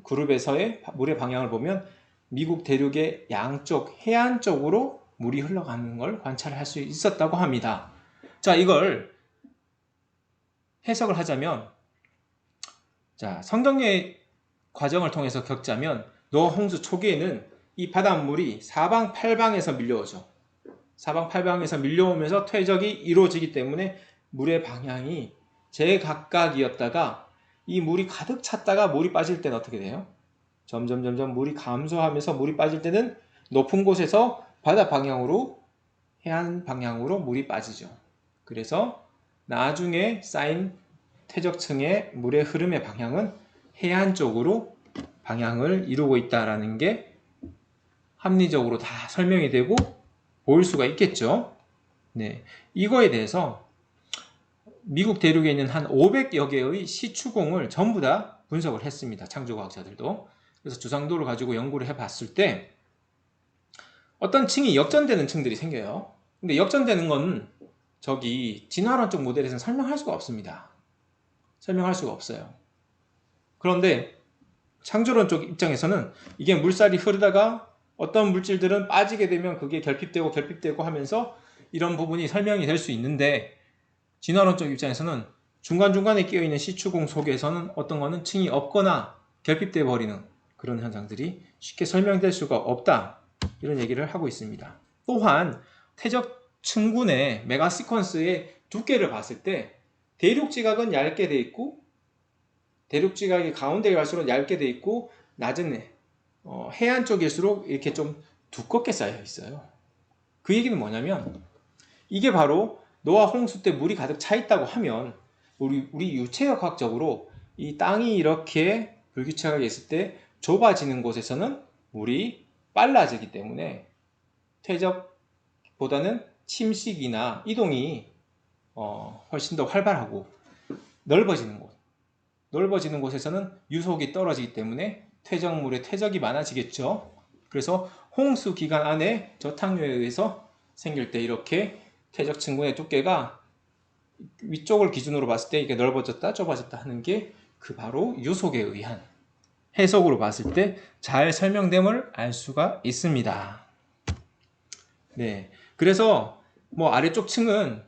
S1: 그룹에서의 물의 방향을 보면 미국 대륙의 양쪽 해안 쪽으로 물이 흘러가는 걸 관찰할 수 있었다고 합니다. 자, 이걸 해석을 하자면 자, 성경의 과정을 통해서 겪자면 노아 홍수 초기에는 이 바닷물이 사방팔방에서 밀려오죠. 사방팔방에서 밀려오면서 퇴적이 이루어지기 때문에 물의 방향이 제각각이었다가 이 물이 가득 찼다가 물이 빠질 때는 어떻게 돼요? 점점 물이 감소하면서 물이 빠질 때는 높은 곳에서 바다 방향으로 해안 방향으로 물이 빠지죠. 그래서 나중에 쌓인 퇴적층의 물의 흐름의 방향은 해안 쪽으로 방향을 이루고 있다라는 게 합리적으로 다 설명이 되고 보일 수가 있겠죠. 네, 이거에 대해서 미국 대륙에 있는 한 500여 개의 시추공을 전부 다 분석을 했습니다. 창조과학자들도. 그래서 주상도를 가지고 연구를 해봤을 때 어떤 층이 역전되는 층들이 생겨요. 근데 역전되는 건 저기 진화론적 모델에서는 설명할 수가 없습니다. 설명할 수가 없어요. 그런데 창조론 쪽 입장에서는 이게 물살이 흐르다가 어떤 물질들은 빠지게 되면 그게 결핍되고 하면서 이런 부분이 설명이 될 수 있는데, 진화론 쪽 입장에서는 중간중간에 끼어있는 시추공 속에서는 어떤 거는 층이 없거나 결핍돼 버리는 그런 현상들이 쉽게 설명될 수가 없다, 이런 얘기를 하고 있습니다. 또한 태적 층군의 메가 시퀀스의 두께를 봤을 때 대륙지각은 얇게 돼 있고, 대륙지각이 가운데 갈수록 얇게 돼 있고, 낮은 해안 쪽일수록 이렇게 좀 두껍게 쌓여 있어요. 그 얘기는 뭐냐면, 이게 바로 노아 홍수 때 물이 가득 차 있다고 하면 우리 유체역 학적으로 이 땅이 이렇게 불규칙하게 있을 때 좁아지는 곳에서는 물이 빨라지기 때문에 퇴적보다는 침식이나 이동이 훨씬 더 활발하고, 넓어지는 곳에서는 유속이 떨어지기 때문에 퇴적물의 퇴적이 많아지겠죠. 그래서 홍수 기간 안에 저탕류에 의해서 생길 때 이렇게 퇴적 층군의 두께가 위쪽을 기준으로 봤을 때 이게 넓어졌다 좁아졌다 하는 게 그 바로 유속에 의한 해석으로 봤을 때 잘 설명됨을 알 수가 있습니다. 네, 그래서 뭐 아래쪽 층은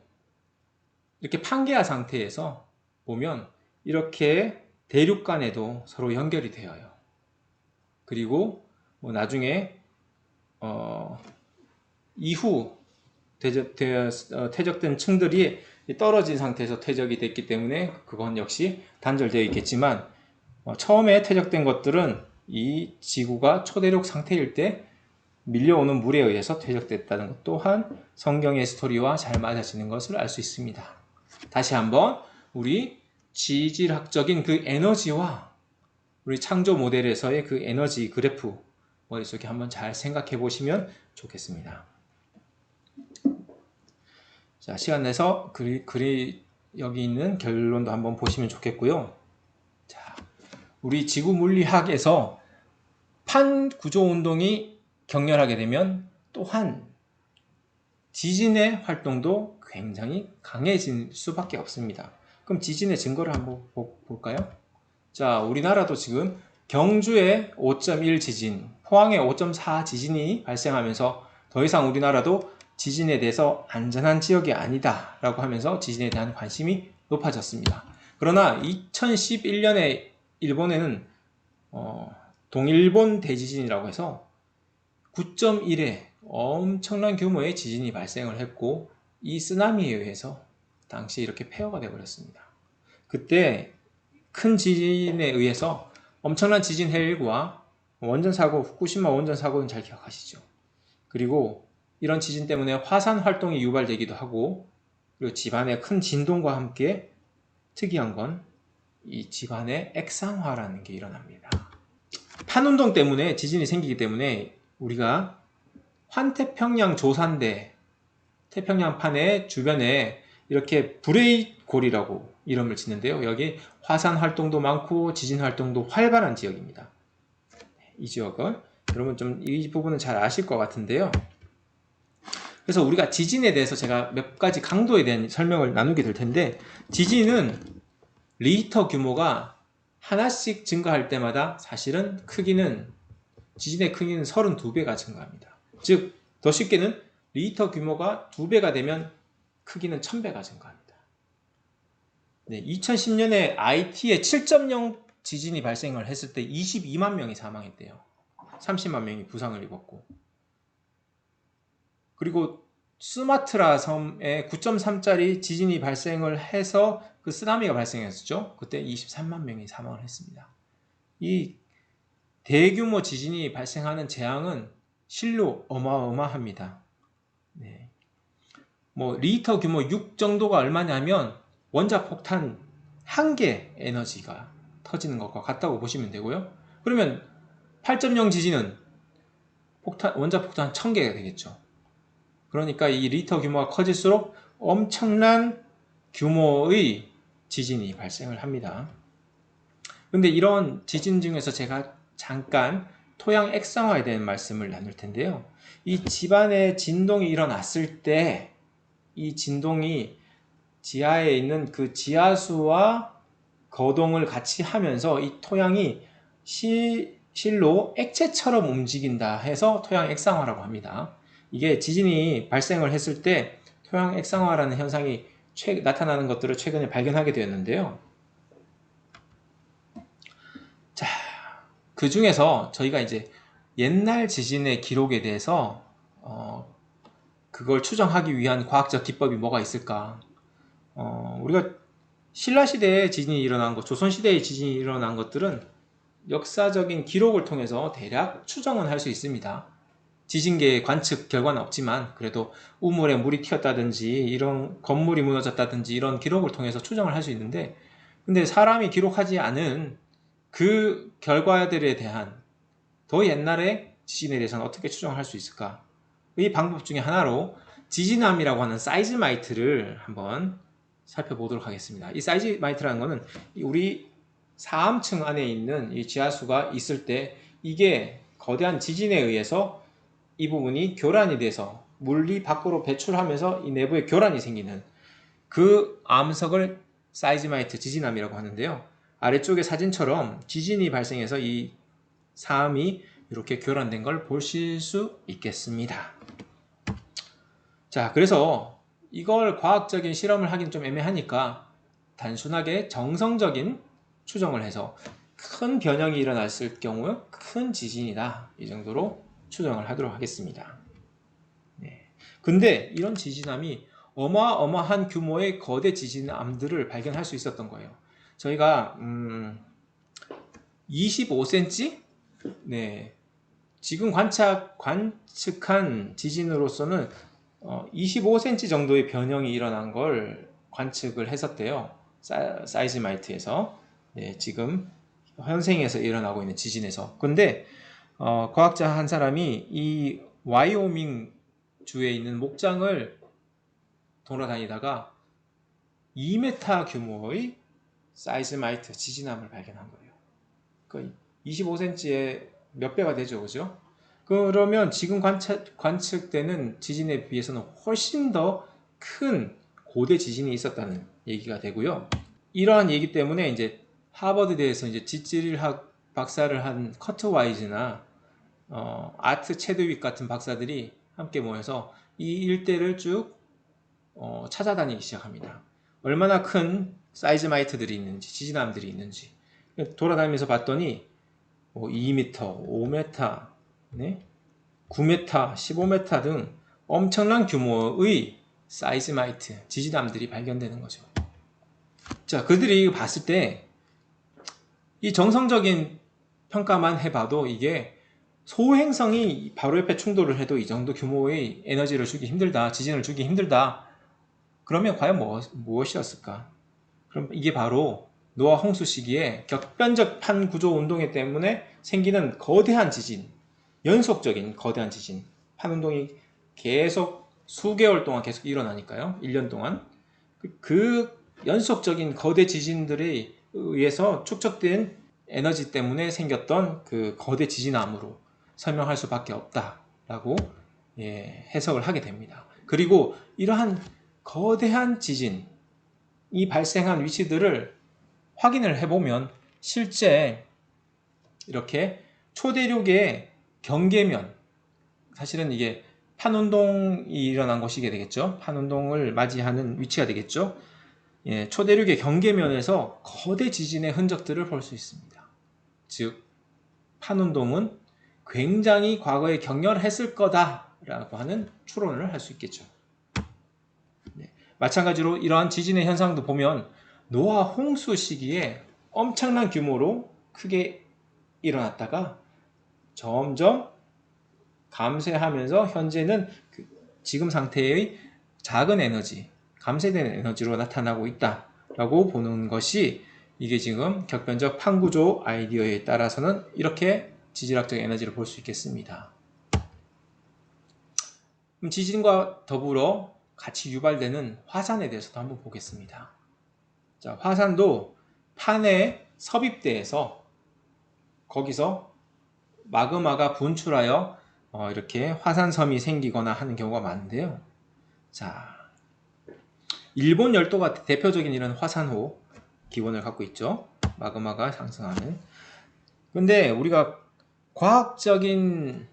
S1: 이렇게 판게아 상태에서 보면 이렇게 대륙 간에도 서로 연결이 되어요. 그리고 뭐 나중에 이후 퇴적된 층들이 떨어진 상태에서 퇴적이 됐기 때문에 그건 역시 단절되어 있겠지만, 처음에 퇴적된 것들은 이 지구가 초대륙 상태일 때 밀려오는 물에 의해서 퇴적됐다는 것 또한 성경의 스토리와 잘 맞아지는 것을 알 수 있습니다. 다시 한번 우리 지질학적인 그 에너지와 우리 창조 모델에서의 그 에너지 그래프 머릿속에 한번 잘 생각해 보시면 좋겠습니다. 자, 시간 내서 글이 여기 있는 결론도 한번 보시면 좋겠고요. 자, 우리 지구 물리학에서 판 구조 운동이 격렬하게 되면 또한 지진의 활동도 굉장히 강해질 수밖에 없습니다. 그럼 지진의 증거를 한번 볼까요? 자, 우리나라도 지금 경주에 5.1 지진, 포항에 5.4 지진이 발생하면서 더 이상 우리나라도 지진에 대해서 안전한 지역이 아니다 라고 하면서 지진에 대한 관심이 높아졌습니다. 그러나 2011년에 일본에는 동일본 대지진이라고 해서 9.1의 엄청난 규모의 지진이 발생을 했고, 이 쓰나미에 의해서 당시 이렇게 폐허가 되어버렸습니다. 그때 큰 지진에 의해서 엄청난 지진 해일과 원전 사고, 후쿠시마 원전 사고는 잘 기억하시죠? 그리고 이런 지진 때문에 화산 활동이 유발되기도 하고, 그리고 집안의 큰 진동과 함께 특이한 건 이 집안의 액상화라는 게 일어납니다. 판운동 때문에 지진이 생기기 때문에 우리가 환태평양 조산대, 태평양판의 주변에 이렇게 브레이골이라고 이름을 짓는데요. 여기 화산 활동도 많고 지진 활동도 활발한 지역입니다. 이 지역을 여러분 좀 이 부분은 잘 아실 것 같은데요. 그래서 우리가 지진에 대해서 제가 몇 가지 강도에 대한 설명을 나누게 될 텐데, 지진은 리히터 규모가 하나씩 증가할 때마다 사실은 지진의 크기는 32배가 증가합니다. 즉, 더 쉽게는 리히터 규모가 2배가 되면 크기는 1000배가 증가합니다. 네, 2010년에 IT에 7.0 지진이 발생을 했을 때 22만 명이 사망했대요. 30만 명이 부상을 입었고, 그리고 수마트라 섬에 9.3짜리 지진이 발생을 해서 그 쓰나미가 발생했었죠. 그때 23만 명이 사망을 했습니다. 이 대규모 지진이 발생하는 재앙은 실로 어마어마합니다. 네. 뭐 리히터 규모 6 정도가 얼마냐면 원자폭탄 1개 에너지가 터지는 것과 같다고 보시면 되고요. 그러면 8.0 지진은 원자폭탄 1000개가 되겠죠. 그러니까 이 리히터 규모가 커질수록 엄청난 규모의 지진이 발생을 합니다. 근데 이런 지진 중에서 제가 잠깐 토양 액상화에 대한 말씀을 나눌 텐데요. 이 집안에 진동이 일어났을 때 이 진동이 지하에 있는 그 지하수와 거동을 같이 하면서 이 토양이 실로 액체처럼 움직인다 해서 토양 액상화라고 합니다. 이게 지진이 발생을 했을 때 토양 액상화라는 현상이 나타나는 것들을 최근에 발견하게 되었는데요. 자, 그 중에서 저희가 이제 옛날 지진의 기록에 대해서 그걸 추정하기 위한 과학적 기법이 뭐가 있을까? 우리가 신라시대에 지진이 일어난 것, 조선시대에 지진이 일어난 것들은 역사적인 기록을 통해서 대략 추정은 할 수 있습니다. 지진계의 관측 결과는 없지만 그래도 우물에 물이 튀었다든지 이런 건물이 무너졌다든지 이런 기록을 통해서 추정을 할 수 있는데, 근데 사람이 기록하지 않은 그 결과들에 대한 더 옛날의 지진에 대해서는 어떻게 추정을 할 수 있을까? 이 방법 중에 하나로 지진암이라고 하는 사이즈마이트를 한번 살펴보도록 하겠습니다. 이 사이즈마이트라는 것은 우리 사암층 안에 있는 이 지하수가 있을 때 이게 거대한 지진에 의해서 이 부분이 교란이 돼서 물이 밖으로 배출하면서 이 내부에 교란이 생기는 그 암석을 사이즈마이트 지진암이라고 하는데요. 아래쪽의 사진처럼 지진이 발생해서 이 사암이 이렇게 교란된 걸 보실 수 있겠습니다. 자, 그래서 이걸 과학적인 실험을 하긴 좀 애매하니까 단순하게 정성적인 추정을 해서 큰 변형이 일어났을 경우 큰 지진이다, 이 정도로 추정을 하도록 하겠습니다. 네. 근데 이런 지진암이 어마어마한 규모의 거대 지진암들을 발견할 수 있었던 거예요. 저희가 25cm? 네. 지금 관측한 지진으로서는 25cm 정도의 변형이 일어난 걸 관측을 했었대요. 사이즈마이트에서. 네, 지금 현생에서 일어나고 있는 지진에서. 근데 과학자 한 사람이 이 와이오밍 주에 있는 목장을 돌아다니다가 2m 규모의 사이즈마이트 지진암을 발견한 거예요. 그 25cm의 몇 배가 되죠, 그죠? 그러면 지금 관측되는 지진에 비해서는 훨씬 더 큰 고대 지진이 있었다는 얘기가 되고요. 이러한 얘기 때문에 이제 하버드대에서 이제 지질학 박사를 한 커트 와이즈나 아트 체드윅 같은 박사들이 함께 모여서 이 일대를 쭉 찾아다니기 시작합니다. 얼마나 큰 사이즈마이트들이 있는지, 지진암들이 있는지 돌아다니면서 봤더니 2m, 5m, 네? 9m, 15m 등 엄청난 규모의 사이즈마이트, 지진암들이 발견되는 거죠. 자, 그들이 봤을 때 이 정성적인 평가만 해봐도 이게 소행성이 바로 옆에 충돌을 해도 이 정도 규모의 에너지를 주기 힘들다, 지진을 주기 힘들다. 그러면 과연 무엇이었을까? 그럼 이게 바로 노아 홍수 시기에 격변적 판 구조 운동 때문에 생기는 거대한 지진, 연속적인 거대한 지진, 판 운동이 계속 수개월 동안 계속 일어나니까요. 1년 동안. 그 연속적인 거대 지진들에 의해서 축적된 에너지 때문에 생겼던 그 거대 지진암으로 설명할 수밖에 없다라고 해석을 하게 됩니다. 그리고 이러한 거대한 지진이 발생한 위치들을 확인을 해보면 실제 이렇게 초대륙의 경계면, 사실은 이게 판운동이 일어난 곳이게 되겠죠. 판운동을 맞이하는 위치가 되겠죠. 초대륙의 경계면에서 거대 지진의 흔적들을 볼 수 있습니다. 즉, 판운동은 굉장히 과거에 격렬했을 거다라고 하는 추론을 할 수 있겠죠. 마찬가지로 이러한 지진의 현상도 보면 노아 홍수 시기에 엄청난 규모로 크게 일어났다가 점점 감쇄하면서 현재는 지금 상태의 작은 에너지, 감쇄된 에너지로 나타나고 있다라고 보는 것이, 이게 지금 격변적 판구조 아이디어에 따라서는 이렇게 지질학적 에너지를 볼 수 있겠습니다. 그럼 지진과 더불어 같이 유발되는 화산에 대해서도 한번 보겠습니다. 자, 화산도 판에 섭입돼서 거기서 마그마가 분출하여 이렇게 화산섬이 생기거나 하는 경우가 많은데요. 자, 일본 열도가 대표적인 이런 화산호, 기원을 갖고 있죠. 마그마가 상승하는. 근데 우리가 과학적인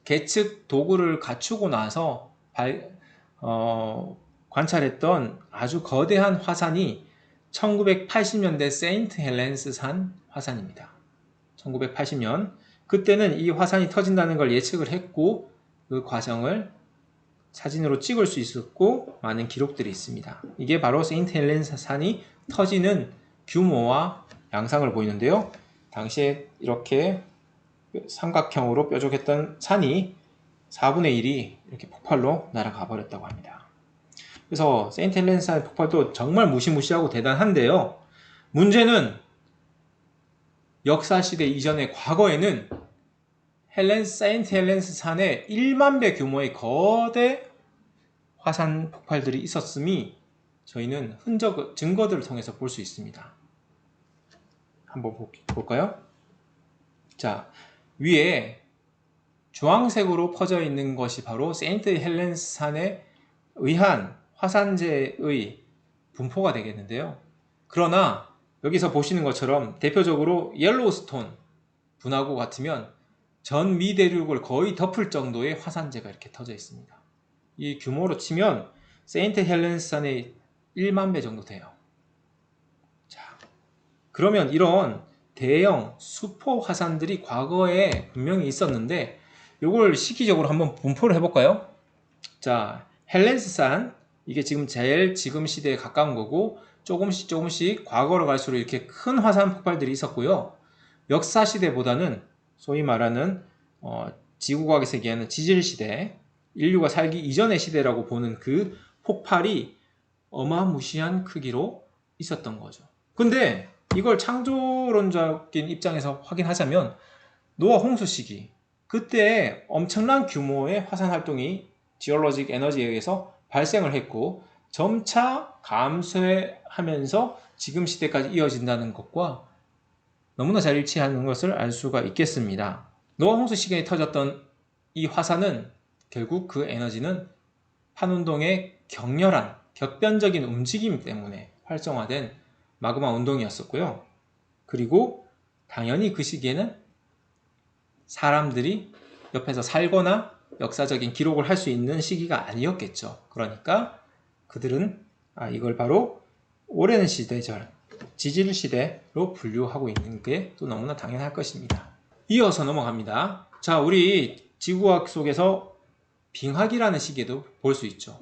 S1: 계측 도구를 갖추고 나서 관찰했던 아주 거대한 화산이 1980년대 세인트 헬렌스 산 화산입니다. 1980년. 그때는 이 화산이 터진다는 걸 예측을 했고 그 과정을 사진으로 찍을 수 있었고 많은 기록들이 있습니다. 이게 바로 세인트 헬렌스 산이 터지는 규모와 양상을 보이는데요. 당시에 이렇게 삼각형으로 뾰족했던 산이 4분의 1이 이렇게 폭발로 날아가 버렸다고 합니다. 그래서 세인트 헬렌스 산 폭발도 정말 무시무시하고 대단한데요. 문제는 역사시대 이전의 과거에는 세인트 헬렌스 산에 1만 배 규모의 거대 화산 폭발들이 있었음이 저희는 증거들을 통해서 볼 수 있습니다. 한번 볼까요? 자, 위에 주황색으로 퍼져 있는 것이 바로 세인트 헬렌스 산에 의한 화산재의 분포가 되겠는데요. 그러나 여기서 보시는 것처럼 대표적으로 옐로우스톤 분화구 같으면 전 미대륙을 거의 덮을 정도의 화산재가 이렇게 터져 있습니다. 이 규모로 치면 세인트 헬렌스 산의 1만 배 정도 돼요. 자, 그러면 이런 대형 수포 화산들이 과거에 분명히 있었는데 이걸 시기적으로 한번 분포를 해볼까요? 자, 헬렌스 산, 이게 지금 제일 지금 시대에 가까운 거고 조금씩 과거로 갈수록 이렇게 큰 화산 폭발들이 있었고요. 역사 시대보다는 소위 말하는 지구과학에서 얘기하는 지질 시대, 인류가 살기 이전의 시대라고 보는 그 폭발이 어마무시한 크기로 있었던 거죠. 근데 이걸 창조론적인 입장에서 확인하자면 노아 홍수 시기, 그때 엄청난 규모의 화산 활동이 지올로직 에너지에 의해서 발생을 했고 점차 감소하면서 지금 시대까지 이어진다는 것과 너무나 잘 일치하는 것을 알 수가 있겠습니다. 노아 홍수 시기에 터졌던 이 화산은 결국 그 에너지는 판운동의 격렬한 격변적인 움직임 때문에 활성화된 마그마 운동이었었고요. 그리고 당연히 그 시기에는 사람들이 옆에서 살거나 역사적인 기록을 할 수 있는 시기가 아니었겠죠. 그러니까 그들은 이걸 바로 오랜 시대절, 지질 시대로 분류하고 있는 게 또 너무나 당연할 것입니다. 이어서 넘어갑니다. 자, 우리 지구과학 속에서 빙하기라는 시기에도 볼 수 있죠.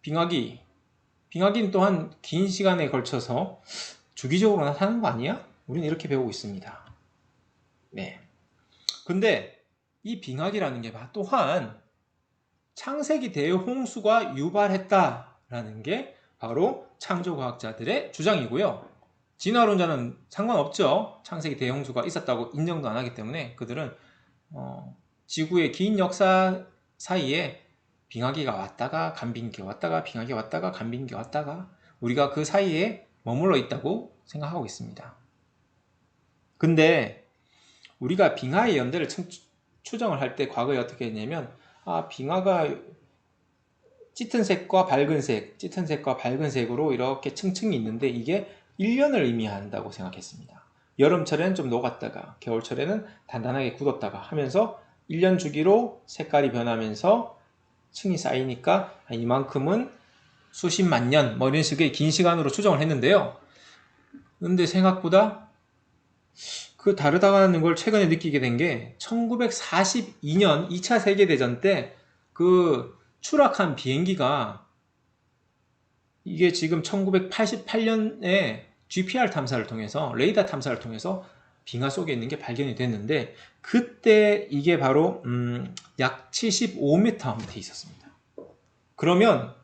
S1: 빙하기는 또한 긴 시간에 걸쳐서 주기적으로 나타나는 거 아니야? 우리는 이렇게 배우고 있습니다. 네. 근데 이 빙하기라는 게 또한 창세기 대홍수가 유발했다라는 게 바로 창조과학자들의 주장이고요. 진화론자는 상관없죠. 창세기 대홍수가 있었다고 인정도 안 하기 때문에 그들은 지구의 긴 역사 사이에 빙하기가 왔다가 간빙기가 왔다가 빙하기가 왔다가 간빙기가 왔다가 우리가 그 사이에 머물러 있다고 생각하고 있습니다. 근데 우리가 빙하의 연대를 추정을 할 때 과거에 어떻게 했냐면 빙하가 짙은 색과 밝은 색으로 이렇게 층층이 있는데 이게 1년을 의미한다고 생각했습니다. 여름철에는 좀 녹았다가 겨울철에는 단단하게 굳었다가 하면서 1년 주기로 색깔이 변하면서 층이 쌓이니까 이만큼은 수십만 년 이런 식의 긴 시간으로 추정을 했는데요. 근데 생각보다 그 다르다는 걸 최근에 느끼게 된 게 1942년 2차 세계대전 때 그 추락한 비행기가 이게 지금 1988년에 GPR 탐사를 통해서 레이더 탐사를 통해서 빙하 속에 있는 게 발견이 됐는데 그때 이게 바로 약 75m 밑에 있었습니다. 그러면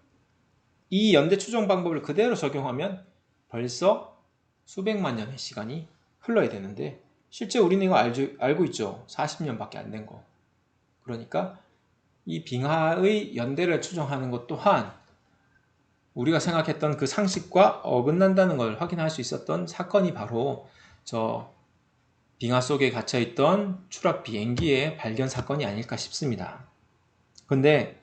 S1: 이 연대 추정 방법을 그대로 적용하면 벌써 수백만 년의 시간이 흘러야 되는데 실제 우리는 이거 알고 있죠. 40년밖에 안 된 거. 그러니까 이 빙하의 연대를 추정하는 것 또한 우리가 생각했던 그 상식과 어긋난다는 걸 확인할 수 있었던 사건이 바로 저 빙하 속에 갇혀있던 추락 비행기의 발견 사건이 아닐까 싶습니다. 근데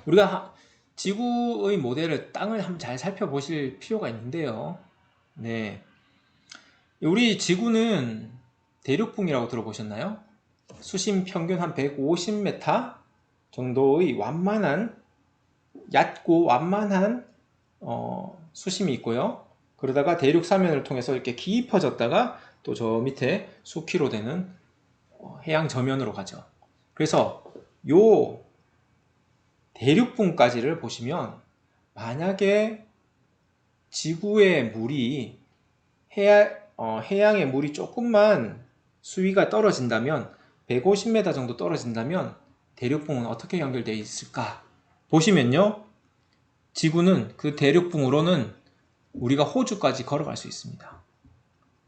S1: 우리가 지구의 모델을 땅을 한번 잘 살펴보실 필요가 있는데요. 네. 우리 지구는 대륙붕이라고 들어보셨나요? 수심 평균 한 150m 정도의 얕고 완만한 수심이 있고요. 그러다가 대륙 사면을 통해서 이렇게 깊어졌다가 또 저 밑에 수키로 되는 해양 저면으로 가죠. 그래서 요 대륙붕까지를 보시면 만약에 지구의 물이 해양의 물이 조금만 수위가 떨어진다면 150m 정도 떨어진다면 대륙붕은 어떻게 연결되어 있을까? 보시면요. 지구는 그 대륙붕으로는 우리가 호주까지 걸어갈 수 있습니다.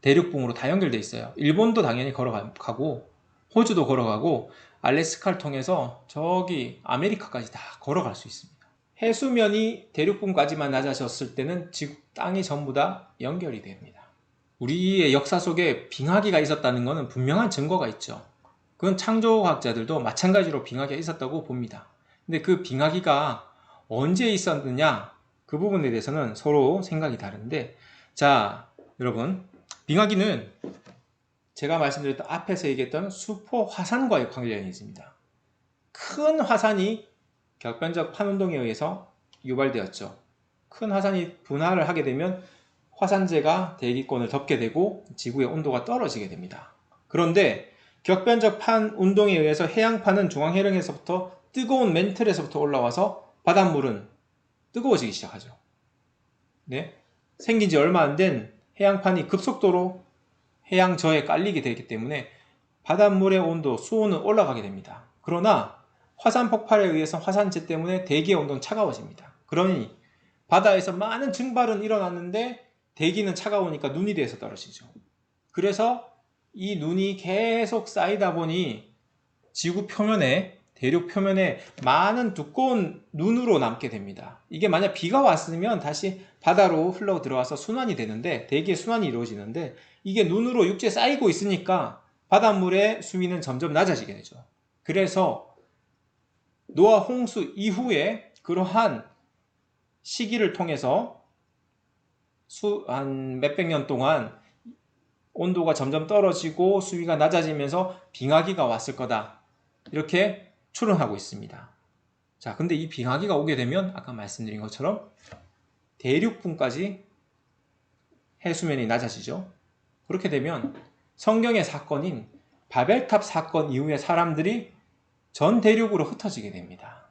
S1: 대륙붕으로 다 연결되어 있어요. 일본도 당연히 걸어가고 호주도 걸어가고 알래스카를 통해서 저기 아메리카까지 다 걸어갈 수 있습니다. 해수면이 대륙붕까지만 낮아졌을 때는 지구 땅이 전부 다 연결이 됩니다. 우리의 역사 속에 빙하기가 있었다는 것은 분명한 증거가 있죠. 그건 창조과학자들도 마찬가지로 빙하기가 있었다고 봅니다. 근데 그 빙하기가 언제 있었느냐, 그 부분에 대해서는 서로 생각이 다른데, 자, 여러분, 빙하기는 제가 말씀드렸던 앞에서 얘기했던 수포 화산과의 관련이 있습니다. 큰 화산이 격변적 판운동에 의해서 유발되었죠. 큰 화산이 분화를 하게 되면 화산재가 대기권을 덮게 되고 지구의 온도가 떨어지게 됩니다. 그런데 격변적 판 운동에 의해서 해양판은 중앙해령에서부터 뜨거운 맨틀에서부터 올라와서 바닷물은 뜨거워지기 시작하죠. 네? 생긴 지 얼마 안 된 해양판이 급속도로 해양저에 깔리게 되기 때문에 바닷물의 온도, 수온은 올라가게 됩니다. 그러나 화산 폭발에 의해서 화산재 때문에 대기의 온도는 차가워집니다. 그러니 바다에서 많은 증발은 일어났는데 대기는 차가우니까 눈이 돼서 떨어지죠. 그래서 이 눈이 계속 쌓이다 보니 지구 표면에, 대륙 표면에 많은 두꺼운 눈으로 남게 됩니다. 이게 만약 비가 왔으면 다시 바다로 흘러 들어와서 순환이 되는데, 대기의 순환이 이루어지는데, 이게 눈으로 육지에 쌓이고 있으니까 바닷물의 수위는 점점 낮아지게 되죠. 그래서 노아 홍수 이후에 그러한 시기를 통해서 한 몇백 년 동안 온도가 점점 떨어지고 수위가 낮아지면서 빙하기가 왔을 거다. 이렇게 추론하고 있습니다. 자, 근데 이 빙하기가 오게 되면 아까 말씀드린 것처럼 대륙붕까지 해수면이 낮아지죠. 그렇게 되면 성경의 사건인 바벨탑 사건 이후에 사람들이 전 대륙으로 흩어지게 됩니다.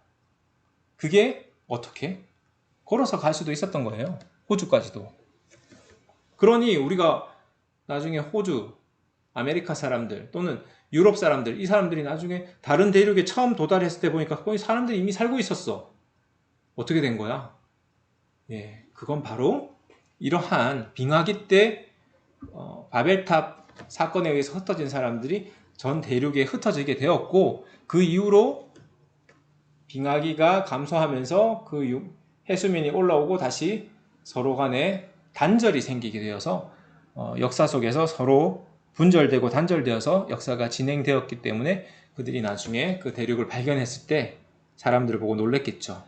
S1: 그게 어떻게? 걸어서 갈 수도 있었던 거예요. 호주까지도. 그러니 우리가 나중에 호주, 아메리카 사람들 또는 유럽 사람들, 이 사람들이 나중에 다른 대륙에 처음 도달했을 때 보니까 거기 사람들이 이미 살고 있었어. 어떻게 된 거야? 예, 그건 바로 이러한 빙하기 때 바벨탑 사건에 의해서 흩어진 사람들이 전 대륙에 흩어지게 되었고, 그 이후로 빙하기가 감소하면서 그 해수면이 올라오고 다시 서로 간에 단절이 생기게 되어서 역사 속에서 서로 분절되고 단절되어서 역사가 진행되었기 때문에 그들이 나중에 그 대륙을 발견했을 때 사람들을 보고 놀랬겠죠.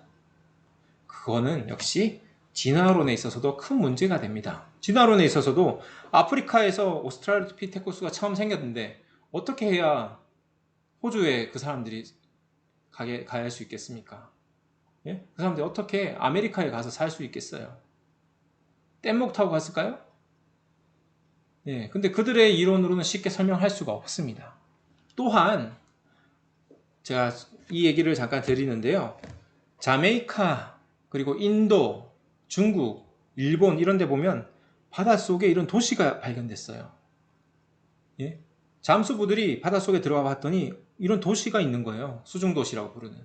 S1: 그거는 역시 진화론에 있어서도 큰 문제가 됩니다. 진화론에 있어서도 아프리카에서 오스트랄로피테쿠스가 처음 생겼는데 어떻게 해야 호주에 그 사람들이 가야 할 수 있겠습니까? 예? 그 사람들이 어떻게 아메리카에 가서 살 수 있겠어요? 뗏목 타고 갔을까요? 예, 근데 그들의 이론으로는 쉽게 설명할 수가 없습니다. 또한 제가 이 얘기를 잠깐 드리는데요. 자메이카, 그리고 인도, 중국, 일본 이런 데 보면 바닷속에 이런 도시가 발견됐어요. 예? 잠수부들이 바닷속에 들어가 봤더니 이런 도시가 있는 거예요. 수중도시라고 부르는.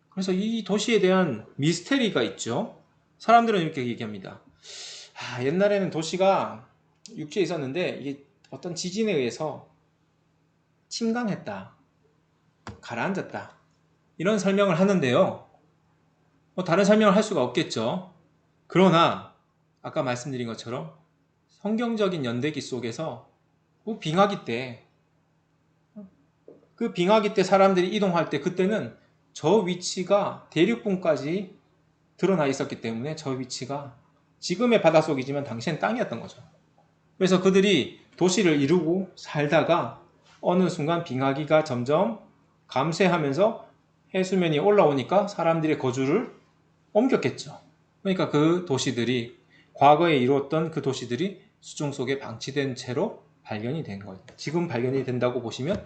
S1: 그래서 이 도시에 대한 미스테리가 있죠. 사람들은 이렇게 얘기합니다. 옛날에는 도시가 육지에 있었는데 이게 어떤 지진에 의해서 침강했다, 가라앉았다, 이런 설명을 하는데요. 다른 설명을 할 수가 없겠죠. 그러나 아까 말씀드린 것처럼 성경적인 연대기 속에서 그 빙하기 때, 그 빙하기 때 사람들이 이동할 때 그때는 저 위치가 대륙붕까지 드러나 있었기 때문에 저 위치가 지금의 바닷속이지만 당시엔 땅이었던 거죠. 그래서 그들이 도시를 이루고 살다가 어느 순간 빙하기가 점점 감쇄하면서 해수면이 올라오니까 사람들의 거주를 옮겼겠죠. 그러니까 그 도시들이 과거에 이루었던 그 도시들이 수중 속에 방치된 채로 발견이 된 거예요. 지금 발견이 된다고 보시면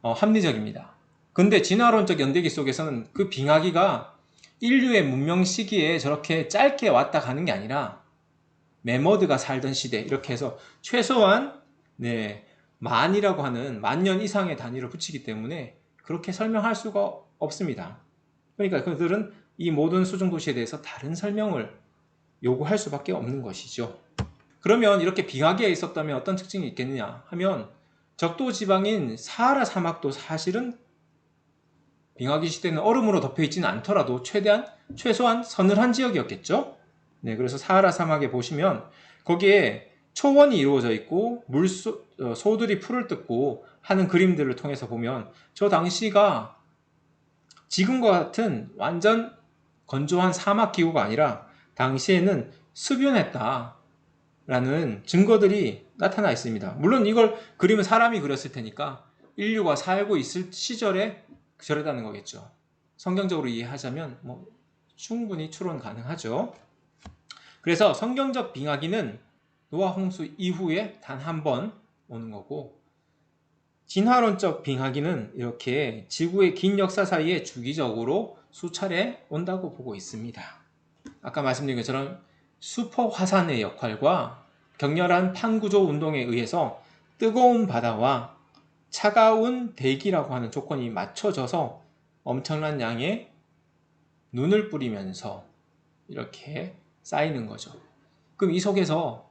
S1: 합리적입니다. 근데 진화론적 연대기 속에서는 그 빙하기가 인류의 문명 시기에 저렇게 짧게 왔다 가는 게 아니라 메머드가 살던 시대 이렇게 해서 최소한 만이라고 하는 만년 이상의 단위를 붙이기 때문에 그렇게 설명할 수가 없습니다. 그러니까 그들은 이 모든 수중 도시에 대해서 다른 설명을 요구할 수밖에 없는 것이죠. 그러면 이렇게 빙하기에 있었다면 어떤 특징이 있겠느냐 하면 적도 지방인 사하라 사막도 사실은 빙하기 시대는 얼음으로 덮여 있지는 않더라도 최소한 서늘한 지역이었겠죠. 네, 그래서 사하라 사막에 보시면 거기에 초원이 이루어져 있고 소들이 풀을 뜯고 하는 그림들을 통해서 보면 저 당시가 지금과 같은 완전 건조한 사막 기후가 아니라 당시에는 습연했다라는 증거들이 나타나 있습니다. 물론 이걸 그림은 사람이 그렸을 테니까 인류가 살고 있을 시절에 저랬다는 거겠죠. 성경적으로 이해하자면 충분히 추론 가능하죠. 그래서 성경적 빙하기는 노아 홍수 이후에 단 한 번 오는 거고, 진화론적 빙하기는 이렇게 지구의 긴 역사 사이에 주기적으로 수차례 온다고 보고 있습니다. 아까 말씀드린 것처럼 슈퍼 화산의 역할과 격렬한 판구조 운동에 의해서 뜨거운 바다와 차가운 대기라고 하는 조건이 맞춰져서 엄청난 양의 눈을 뿌리면서 이렇게 쌓이는 거죠. 그럼 이 속에서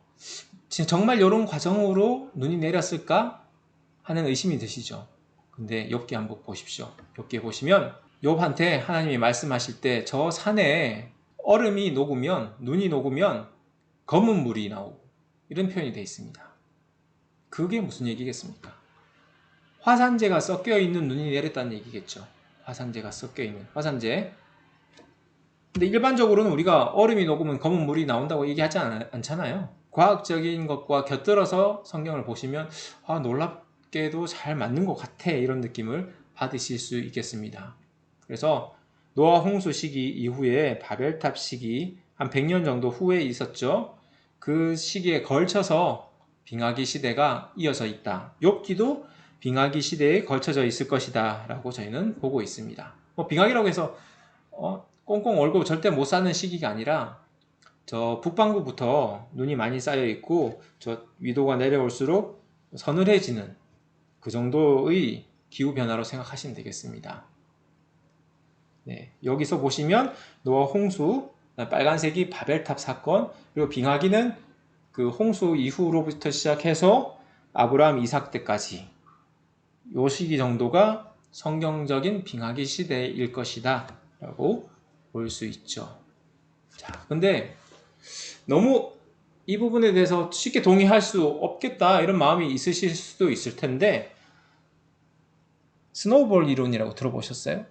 S1: 정말 이런 과정으로 눈이 내렸을까 하는 의심이 드시죠. 근데 욥기 한번 보십시오. 욥기에 보시면 욥한테 하나님이 말씀하실 때 저 산에 얼음이 녹으면, 눈이 녹으면 검은 물이 나오고 이런 표현이 되어 있습니다. 그게 무슨 얘기겠습니까? 화산재가 섞여 있는 눈이 내렸다는 얘기겠죠. 화산재가 섞여 있는 화산재. 근데 일반적으로는 우리가 얼음이 녹으면 검은 물이 나온다고 얘기하지 않잖아요. 과학적인 것과 곁들여서 성경을 보시면 놀랍게도 잘 맞는 것 같아, 이런 느낌을 받으실 수 있겠습니다. 그래서 노아 홍수 시기 이후에 바벨탑 시기 한 100년 정도 후에 있었죠. 그 시기에 걸쳐서 빙하기 시대가 이어져 있다. 욥기도 빙하기 시대에 걸쳐져 있을 것이다 라고 저희는 보고 있습니다. 빙하기라고 해서 꽁꽁 얼고 절대 못 사는 시기가 아니라 저 북반구부터 눈이 많이 쌓여 있고 저 위도가 내려올수록 서늘해지는 그 정도의 기후 변화로 생각하시면 되겠습니다. 네, 여기서 보시면 노아 홍수, 빨간색이 바벨탑 사건, 그리고 빙하기는 그 홍수 이후로부터 시작해서 아브라함 이삭 때까지 요 시기 정도가 성경적인 빙하기 시대일 것이다 라고 볼 수 있죠. 자, 근데 너무 이 부분에 대해서 쉽게 동의할 수 없겠다 이런 마음이 있으실 수도 있을 텐데, 스노우볼 이론이라고 들어보셨어요?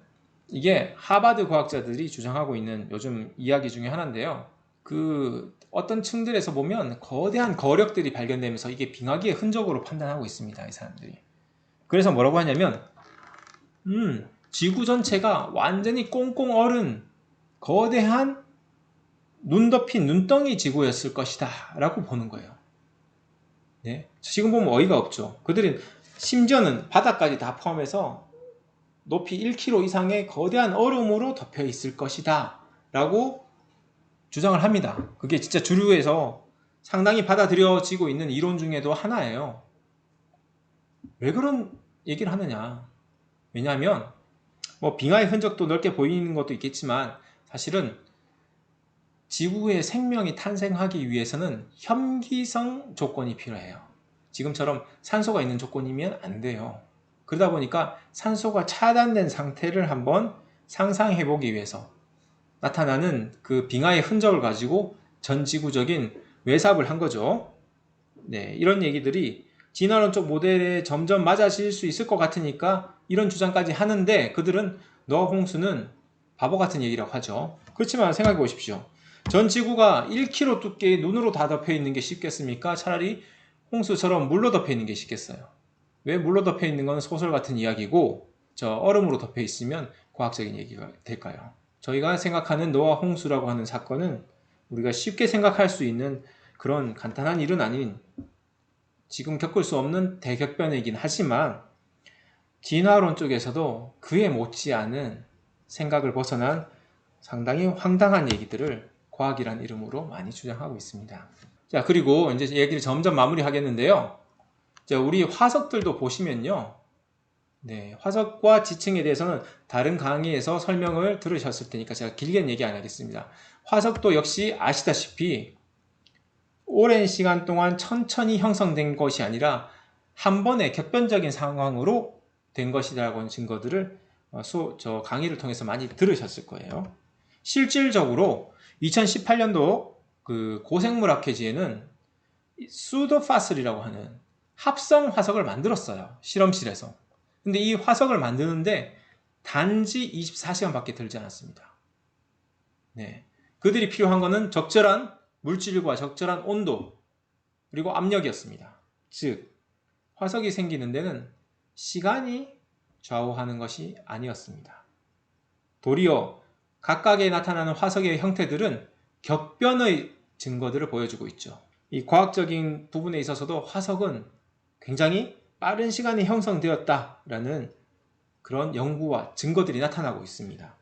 S1: 이게 하버드 과학자들이 주장하고 있는 요즘 이야기 중에 하나인데요. 그 어떤 층들에서 보면 거대한 거력들이 발견되면서 이게 빙하기의 흔적으로 판단하고 있습니다, 이 사람들이. 그래서 뭐라고 하냐면 지구 전체가 완전히 꽁꽁 얼은 거대한 눈 덮인 눈덩이 지구였을 것이다 라고 보는 거예요. 네? 지금 보면 어이가 없죠. 그들은 심지어는 바닥까지 다 포함해서 높이 1km 이상의 거대한 얼음으로 덮여 있을 것이다 라고 주장을 합니다. 그게 진짜 주류에서 상당히 받아들여지고 있는 이론 중에도 하나예요. 왜 그런 얘기를 하느냐? 왜냐하면 빙하의 흔적도 넓게 보이는 것도 있겠지만 사실은 지구에 생명이 탄생하기 위해서는 혐기성 조건이 필요해요. 지금처럼 산소가 있는 조건이면 안 돼요. 그러다 보니까 산소가 차단된 상태를 한번 상상해 보기 위해서 나타나는 그 빙하의 흔적을 가지고 전 지구적인 외삽을 한 거죠. 네, 이런 얘기들이 진화론적 모델에 점점 맞아질 수 있을 것 같으니까 이런 주장까지 하는데, 그들은 노아 홍수는 바보 같은 얘기라고 하죠. 그렇지만 생각해 보십시오. 전 지구가 1km 두께의 눈으로 다 덮여 있는 게 쉽겠습니까? 차라리 홍수처럼 물로 덮여 있는 게 쉽겠어요. 왜 물로 덮여 있는 건 소설 같은 이야기고 저 얼음으로 덮여 있으면 과학적인 얘기가 될까요? 저희가 생각하는 노아 홍수라고 하는 사건은 우리가 쉽게 생각할 수 있는 그런 간단한 일은 아닌 지금 겪을 수 없는 대격변이긴 하지만 진화론 쪽에서도 그에 못지않은 생각을 벗어난 상당히 황당한 얘기들을 과학이란 이름으로 많이 주장하고 있습니다. 자, 그리고 이제 얘기를 점점 마무리하겠는데요. 자, 우리 화석들도 보시면요. 네, 화석과 지층에 대해서는 다른 강의에서 설명을 들으셨을 테니까 제가 길게는 얘기 안 하겠습니다. 화석도 역시 아시다시피 오랜 시간 동안 천천히 형성된 것이 아니라 한 번에 격변적인 상황으로 된 것이라고 하는 증거들을 저 강의를 통해서 많이 들으셨을 거예요. 실질적으로 2018년도 그 고생물학회지에는 수도파슬이라고 하는 합성 화석을 만들었어요. 실험실에서. 근데 이 화석을 만드는데 단지 24시간밖에 들지 않았습니다. 네. 그들이 필요한 것은 적절한 물질과 적절한 온도 그리고 압력이었습니다. 즉 화석이 생기는 데는 시간이 좌우하는 것이 아니었습니다. 도리어 각각에 나타나는 화석의 형태들은 격변의 증거들을 보여주고 있죠. 이 과학적인 부분에 있어서도 화석은 굉장히 빠른 시간에 형성되었다라는 그런 연구와 증거들이 나타나고 있습니다.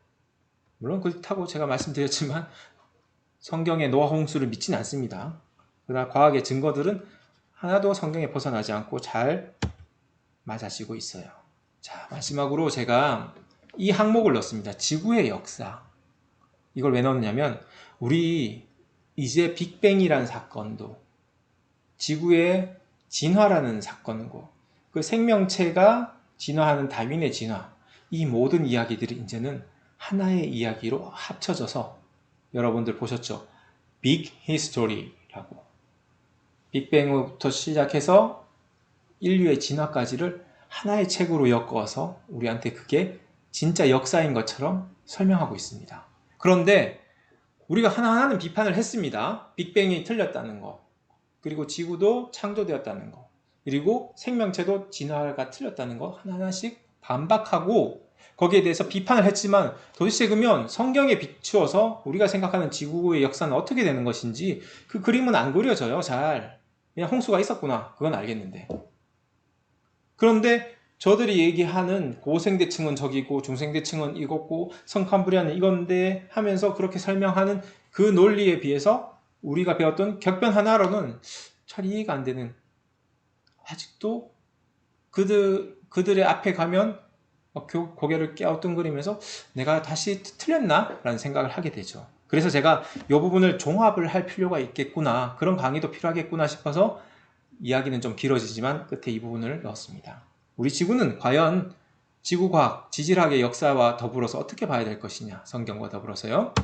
S1: 물론 그렇다고 제가 말씀드렸지만 성경의 노아 홍수를 믿지는 않습니다. 그러나 과학의 증거들은 하나도 성경에 벗어나지 않고 잘 맞아지고 있어요. 자, 마지막으로 제가 이 항목을 넣었습니다. 지구의 역사. 이걸 왜 넣었냐면 우리 이제 빅뱅이라는 사건도 지구의 진화라는 사건이고 그 생명체가 진화하는 다윈의 진화 이 모든 이야기들이 이제는 하나의 이야기로 합쳐져서 여러분들 보셨죠? 빅 히스토리라고 빅뱅부터 시작해서 인류의 진화까지를 하나의 책으로 엮어서 우리한테 그게 진짜 역사인 것처럼 설명하고 있습니다. 그런데 우리가 하나하나는 비판을 했습니다. 빅뱅이 틀렸다는 거 그리고 지구도 창조되었다는 거 그리고 생명체도 진화가 틀렸다는 거 하나하나씩 반박하고 거기에 대해서 비판을 했지만 도대체 그러면 성경에 비추어서 우리가 생각하는 지구의 역사는 어떻게 되는 것인지 그 그림은 안 그려져요. 잘 그냥 홍수가 있었구나 그건 알겠는데 그런데 저들이 얘기하는 고생대층은 저기고 중생대층은 이거고 성캄브리아는 이건데 하면서 그렇게 설명하는 그 논리에 비해서 우리가 배웠던 격변 하나로는 잘 이해가 안 되는 아직도 그들의 앞에 가면 고개를 깨우뚱거리면서 내가 다시 틀렸나? 라는 생각을 하게 되죠. 그래서 제가 이 부분을 종합을 할 필요가 있겠구나 그런 강의도 필요하겠구나 싶어서 이야기는 좀 길어지지만 끝에 이 부분을 넣었습니다. 우리 지구는 과연 지구과학, 지질학의 역사와 더불어서 어떻게 봐야 될 것이냐 성경과 더불어서요.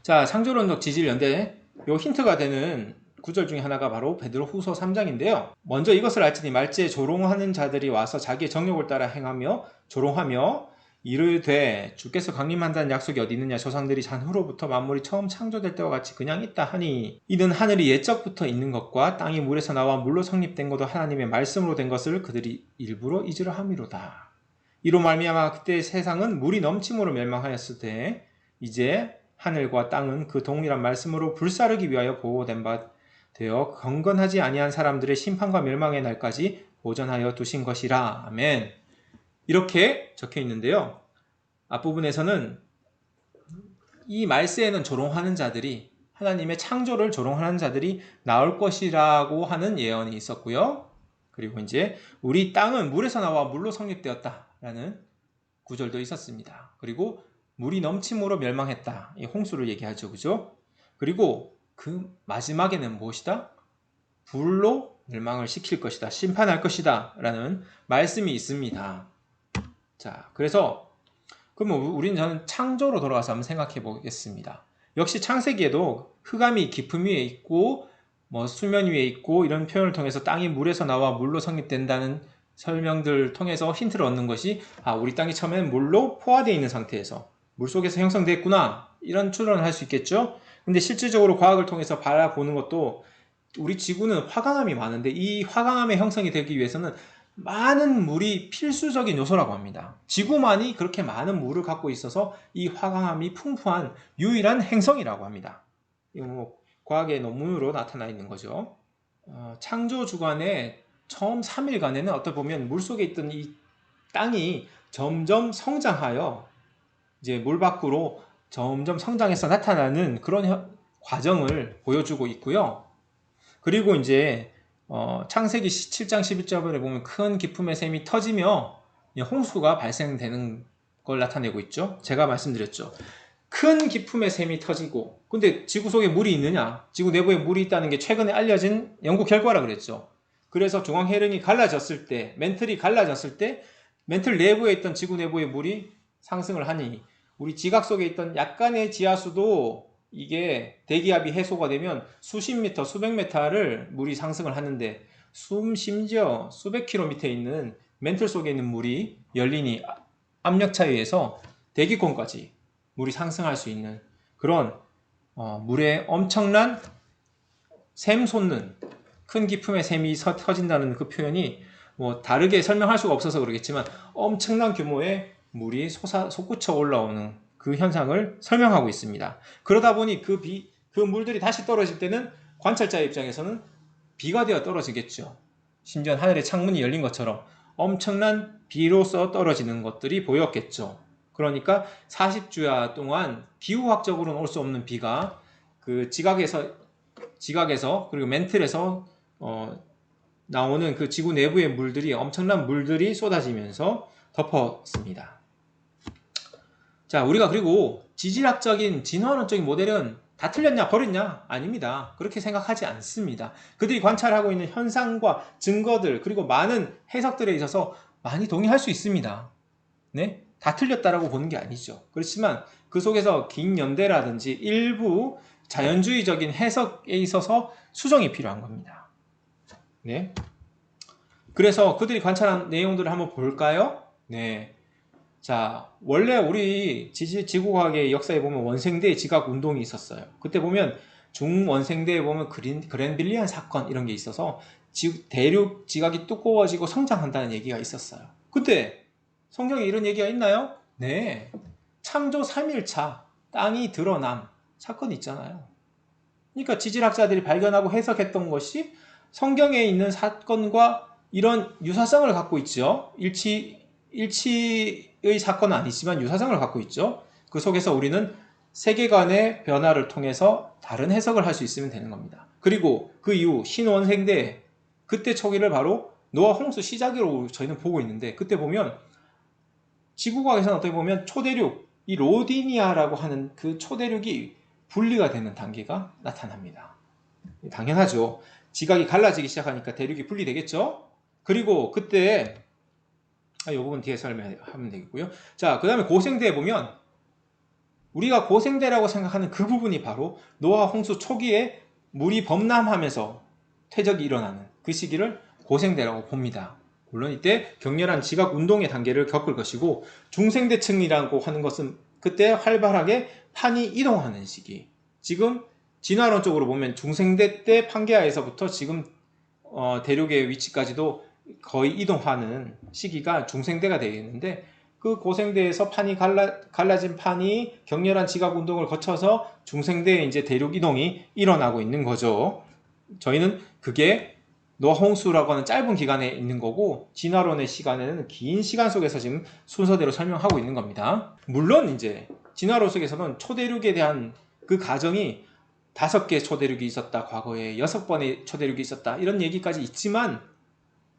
S1: 자, 창조론적 지질연대 요 힌트가 되는 구절 중에 하나가 바로 베드로후서 3장인데요. 먼저 이것을 알지니 말지에 조롱하는 자들이 와서 자기의 정욕을 따라 행하며 조롱하며 이르되 주께서 강림한다는 약속이 어디 있느냐 조상들이 잔후로부터 만물이 처음 창조될 때와 같이 그냥 있다 하니 이는 하늘이 옛적부터 있는 것과 땅이 물에서 나와 물로 성립된 것도 하나님의 말씀으로 된 것을 그들이 일부러 잊으려 함이로다. 이로 말미암아 그때 세상은 물이 넘침으로 멸망하였을 때 이제 하늘과 땅은 그 동일한 말씀으로 불사르기 위하여 보호된 바 되어 경건하지 아니한 사람들의 심판과 멸망의 날까지 보전하여 두신 것이라. 아멘. 이렇게 적혀 있는데요. 앞부분에서는 이 말세에는 조롱하는 자들이 하나님의 창조를 조롱하는 자들이 나올 것이라고 하는 예언이 있었고요. 그리고 이제 우리 땅은 물에서 나와 물로 성립되었다라는 구절도 있었습니다. 그리고 물이 넘침으로 멸망했다. 이 홍수를 얘기하죠. 그죠? 그리고 그 마지막에는 무엇이다? 불로 멸망을 시킬 것이다. 심판할 것이다. 라는 말씀이 있습니다. 자, 그래서 그러면 우리는 저는 창조로 돌아가서 한번 생각해 보겠습니다. 역시 창세기에도 흑암이 깊음 위에 있고 뭐 수면 위에 있고 이런 표현을 통해서 땅이 물에서 나와 물로 성립된다는 설명들을 통해서 힌트를 얻는 것이 우리 땅이 처음에는 물로 포화되어 있는 상태에서 물속에서 형성됐구나 이런 추론을 할 수 있겠죠. 근데 실질적으로 과학을 통해서 바라보는 것도 우리 지구는 화강암이 많은데 이 화강암의 형성이 되기 위해서는 많은 물이 필수적인 요소라고 합니다. 지구만이 그렇게 많은 물을 갖고 있어서 이 화강암이 풍부한 유일한 행성이라고 합니다. 이거 뭐 과학의 논문으로 나타나 있는 거죠. 창조 주간에 처음 3일간에는 어떻게 보면 물속에 있던 이 땅이 점점 성장하여 이제 물 밖으로 점점 성장해서 나타나는 그런 과정을 보여주고 있고요. 그리고 이제 창세기 7장 11절에 보면 큰 기품의 샘이 터지며 홍수가 발생되는 걸 나타내고 있죠. 제가 말씀드렸죠. 큰 기품의 샘이 터지고, 근데 지구 속에 물이 있느냐? 지구 내부에 물이 있다는 게 최근에 알려진 연구 결과라 그랬죠. 그래서 중앙해령이 갈라졌을 때, 멘틀이 갈라졌을 때 멘틀 내부에 있던 지구 내부의 물이 상승을 하니 우리 지각 속에 있던 약간의 지하수도 이게 대기압이 해소가 되면 수십 미터, 수백 미터를 물이 상승을 하는데 심지어 수백 킬로미터에 있는 멘틀 속에 있는 물이 열리니 압력차에 의해서 대기권까지 물이 상승할 수 있는 그런 물에 엄청난 샘 솟는 큰 기품의 샘이 터진다는 그 표현이 뭐 다르게 설명할 수가 없어서 그러겠지만 엄청난 규모의 물이 솟구쳐 올라오는 그 현상을 설명하고 있습니다. 그러다 보니 그 물들이 다시 떨어질 때는 관찰자의 입장에서는 비가 되어 떨어지겠죠. 심지어 하늘의 창문이 열린 것처럼 엄청난 비로서 떨어지는 것들이 보였겠죠. 그러니까 40주야 동안 기후학적으로는 올 수 없는 비가 그 지각에서 그리고 멘틀에서 나오는 그 지구 내부의 물들이 엄청난 물들이 쏟아지면서 덮었습니다. 자, 우리가 그리고 지질학적인 진화론적인 모델은 다 틀렸냐 버렸냐? 아닙니다. 그렇게 생각하지 않습니다. 그들이 관찰하고 있는 현상과 증거들 그리고 많은 해석들에 있어서 많이 동의할 수 있습니다. 네? 다 틀렸다라고 보는 게 아니죠. 그렇지만 그 속에서 긴 연대라든지 일부 자연주의적인 해석에 있어서 수정이 필요한 겁니다. 네. 그래서 그들이 관찰한 내용들을 한번 볼까요? 네. 자, 원래 우리 지구과학의 역사에 보면 원생대 지각 운동이 있었어요. 그때 보면 중원생대에 보면 그랜빌리안 사건 이런 게 있어서 대륙 지각이 두꺼워지고 성장한다는 얘기가 있었어요. 그때 성경에 이런 얘기가 있나요? 네. 창조 3일차 땅이 드러남 사건이 있잖아요. 그러니까 지질학자들이 발견하고 해석했던 것이 성경에 있는 사건과 이런 유사성을 갖고 있죠. 일치의 사건은 아니지만 유사성을 갖고 있죠. 그 속에서 우리는 세계관의 변화를 통해서 다른 해석을 할 수 있으면 되는 겁니다. 그리고 그 이후 신원생대 그때 초기를 바로 노아 홍수 시작으로 저희는 보고 있는데 그때 보면 지구과학에서는 어떻게 보면 초대륙 이 로디니아라고 하는 그 초대륙이 분리가 되는 단계가 나타납니다. 당연하죠. 지각이 갈라지기 시작하니까 대륙이 분리되겠죠. 그리고 그때 이 부분 뒤에 설명하면 되겠고요. 자, 그 다음에 고생대에 보면 우리가 고생대라고 생각하는 그 부분이 바로 노아 홍수 초기에 물이 범람하면서 퇴적이 일어나는 그 시기를 고생대라고 봅니다. 물론 이때 격렬한 지각 운동의 단계를 겪을 것이고 중생대층이라고 하는 것은 그때 활발하게 판이 이동하는 시기. 지금 진화론적으로 보면 중생대 때 판게아에서부터 지금 대륙의 위치까지도 거의 이동하는 시기가 중생대가 되겠는데 그 고생대에서 판이 갈라진 판이 격렬한 지각 운동을 거쳐서 중생대에 이제 대륙 이동이 일어나고 있는 거죠. 저희는 그게 노아 홍수라고 하는 짧은 기간에 있는 거고 진화론의 시간에는 긴 시간 속에서 지금 순서대로 설명하고 있는 겁니다. 물론 이제 진화론 속에서는 초대륙에 대한 그 가정이 5개 초대륙이 있었다, 과거에 6번의 초대륙이 있었다 이런 얘기까지 있지만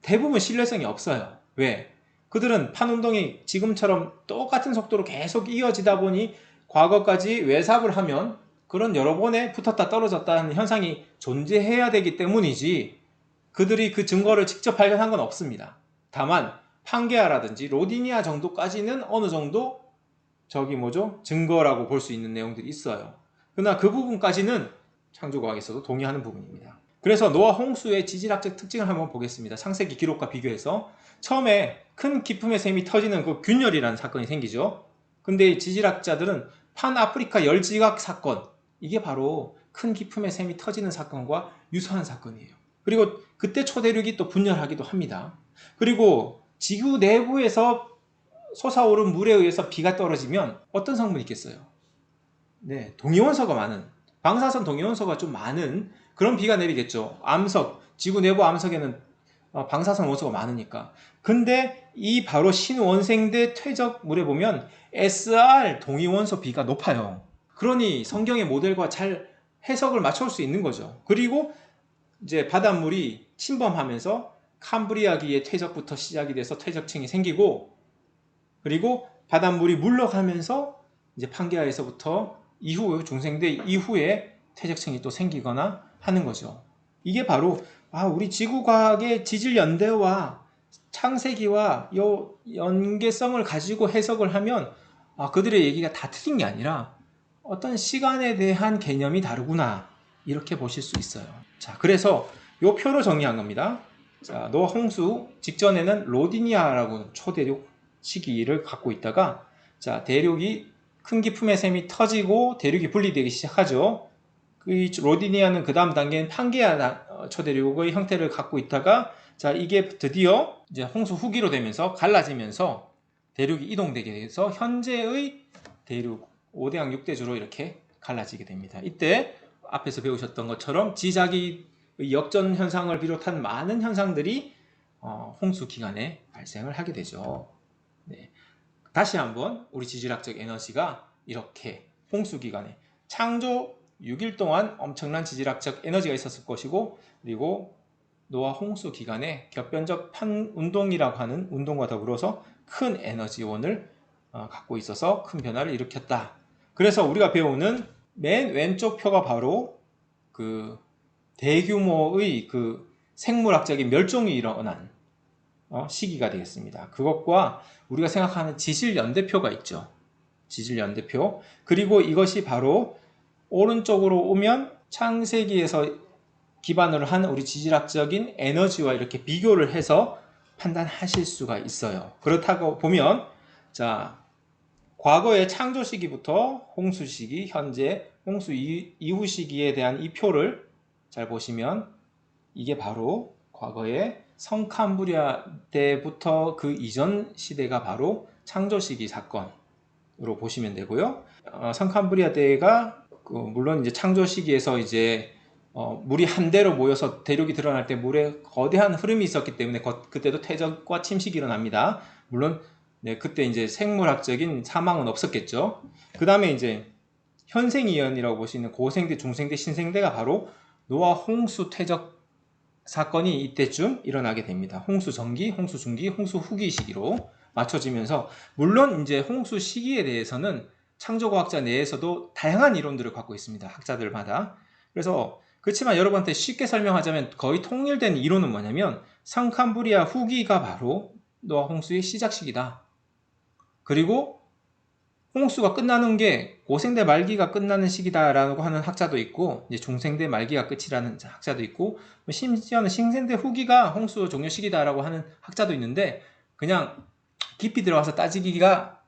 S1: 대부분 신뢰성이 없어요. 왜? 그들은 판운동이 지금처럼 똑같은 속도로 계속 이어지다 보니 과거까지 외삽을 하면 그런 여러 번에 붙었다 떨어졌다는 현상이 존재해야 되기 때문이지 그들이 그 증거를 직접 발견한 건 없습니다. 다만 판게아라든지 로디니아 정도까지는 어느 정도 증거라고 볼 수 있는 내용들이 있어요. 그러나 그 부분까지는 창조과학에서도 동의하는 부분입니다. 그래서 노아 홍수의 지질학적 특징을 한번 보겠습니다. 창세기 기록과 비교해서 처음에 큰 기품의 샘이 터지는 그 균열이라는 사건이 생기죠. 근데 지질학자들은 판아프리카 열지각 사건, 이게 바로 큰 기품의 샘이 터지는 사건과 유사한 사건이에요. 그리고 그때 초대륙이 또 분열하기도 합니다. 그리고 지구 내부에서 솟아오른 물에 의해서 비가 떨어지면 어떤 성분이 있겠어요? 네, 동위원소가 많은, 방사선 동위원소가 좀 많은 그런 비가 내리겠죠. 암석, 지구 내부 암석에는 방사선 원소가 많으니까. 근데 이 바로 신원생대 퇴적물에 보면 SR 동위원소 비가 높아요. 그러니 성경의 모델과 잘 해석을 맞출 수 있는 거죠. 그리고 이제 바닷물이 침범하면서 캄브리아기의 퇴적부터 시작이 돼서 퇴적층이 생기고, 그리고 바닷물이 물러가면서 이제 판게아에서부터 이후 중생대 이후에 퇴적층이 또 생기거나 하는 거죠. 이게 바로 우리 지구과학의 지질 연대와 창세기와 요 연계성을 가지고 해석을 하면 그들의 얘기가 다 틀린 게 아니라 어떤 시간에 대한 개념이 다르구나, 이렇게 보실 수 있어요. 자, 그래서 요 표로 정리한 겁니다. 자, 노아 홍수 직전에는 로디니아라고 초대륙 시기를 갖고 있다가, 자, 대륙이 큰 기품의 샘이 터지고 대륙이 분리되기 시작하죠. 그 로디니아는 그 다음 단계인 판게아 초대륙의 형태를 갖고 있다가, 자, 이게 드디어 이제 홍수 후기로 되면서 갈라지면서 대륙이 이동되게 돼서 현재의 대륙 5대양 6대주로 이렇게 갈라지게 됩니다. 이때 앞에서 배우셨던 것처럼 지자기 역전 현상을 비롯한 많은 현상들이 홍수 기간에 발생을 하게 되죠. 네. 다시 한번 우리 지질학적 에너지가 이렇게 홍수 기간에 창조 6일 동안 엄청난 지질학적 에너지가 있었을 것이고, 그리고 노아 홍수 기간에 겹변적 판운동이라고 하는 운동과 더불어서 큰 에너지원을 갖고 있어서 큰 변화를 일으켰다. 그래서 우리가 배우는 맨 왼쪽 표가 바로 그 대규모의 그 생물학적인 멸종이 일어난 시기가 되겠습니다. 그것과 우리가 생각하는 지질연대표가 있죠. 지질연대표. 그리고 이것이 바로 오른쪽으로 오면 창세기에서 기반으로 한 우리 지질학적인 에너지와 이렇게 비교를 해서 판단하실 수가 있어요. 그렇다고 보면, 자, 과거의 창조 시기부터 홍수 시기, 현재 홍수 이후 시기에 대한 이 표를 잘 보시면 이게 바로 과거의 성캄브리아 때부터 그 이전 시대가 바로 창조 시기 사건으로 보시면 되고요. 성캄브리아 때가 물론 이제 창조 시기에서 이제 물이 한대로 모여서 대륙이 드러날 때 물에 거대한 흐름이 있었기 때문에 그때도 퇴적과 침식이 일어납니다. 물론 네, 그때 이제 생물학적인 사망은 없었겠죠. 그 다음에 이제 현생이연이라고 볼 수 있는 고생대, 중생대, 신생대가 바로 노아 홍수 퇴적 사건이 이때쯤 일어나게 됩니다. 홍수 전기, 홍수 중기, 홍수 후기 시기로 맞춰지면서, 물론 이제 홍수 시기에 대해서는 창조과학자 내에서도 다양한 이론들을 갖고 있습니다. 학자들마다. 그래서 그렇지만 여러분한테 쉽게 설명하자면 거의 통일된 이론은 뭐냐면 성캄브리아 후기가 바로 노아 홍수의 시작 시기다. 그리고 홍수가 끝나는 게 고생대 말기가 끝나는 시기다라고 하는 학자도 있고, 이제 중생대 말기가 끝이라는 학자도 있고, 심지어는 신생대 후기가 홍수 종료 시기다라고 하는 학자도 있는데, 그냥 깊이 들어가서 따지기가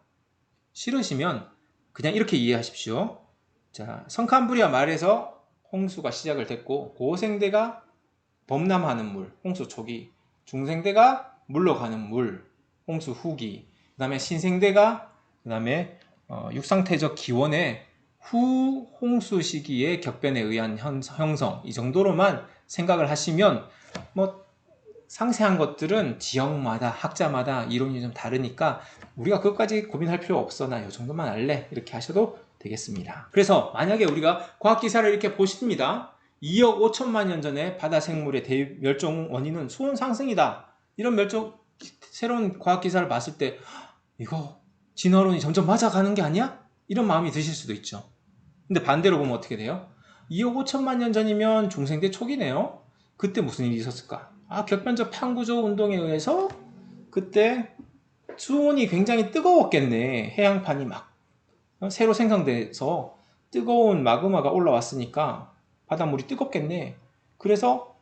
S1: 싫으시면 그냥 이렇게 이해하십시오. 자, 성캄브리아 말에서 홍수가 시작을 됐고, 고생대가 범람하는 물, 홍수 초기, 중생대가 물러가는 물, 홍수 후기, 그 다음에 신생대가 그 다음에 육상태적 기원의 후 홍수 시기의 격변에 의한 형성, 이 정도로만 생각을 하시면, 뭐 상세한 것들은 지역마다 학자마다 이론이 좀 다르니까 우리가 그것까지 고민할 필요 없어, 나 이 정도만 알래, 이렇게 하셔도 되겠습니다. 그래서 만약에 우리가 과학기사를 이렇게 보십니다. 2억 5천만 년 전에 바다 생물의 멸종 원인은 수온 상승이다, 이런 새로운 과학기사를 봤을 때 이거 진화론이 점점 맞아가는 게 아니야? 이런 마음이 드실 수도 있죠. 근데 반대로 보면 어떻게 돼요? 2억 5천만 년 전이면 중생대 초기네요. 그때 무슨 일이 있었을까? 격변적 판구조 운동에 의해서 그때 수온이 굉장히 뜨거웠겠네. 해양판이 막 새로 생성돼서 뜨거운 마그마가 올라왔으니까 바닷물이 뜨겁겠네. 그래서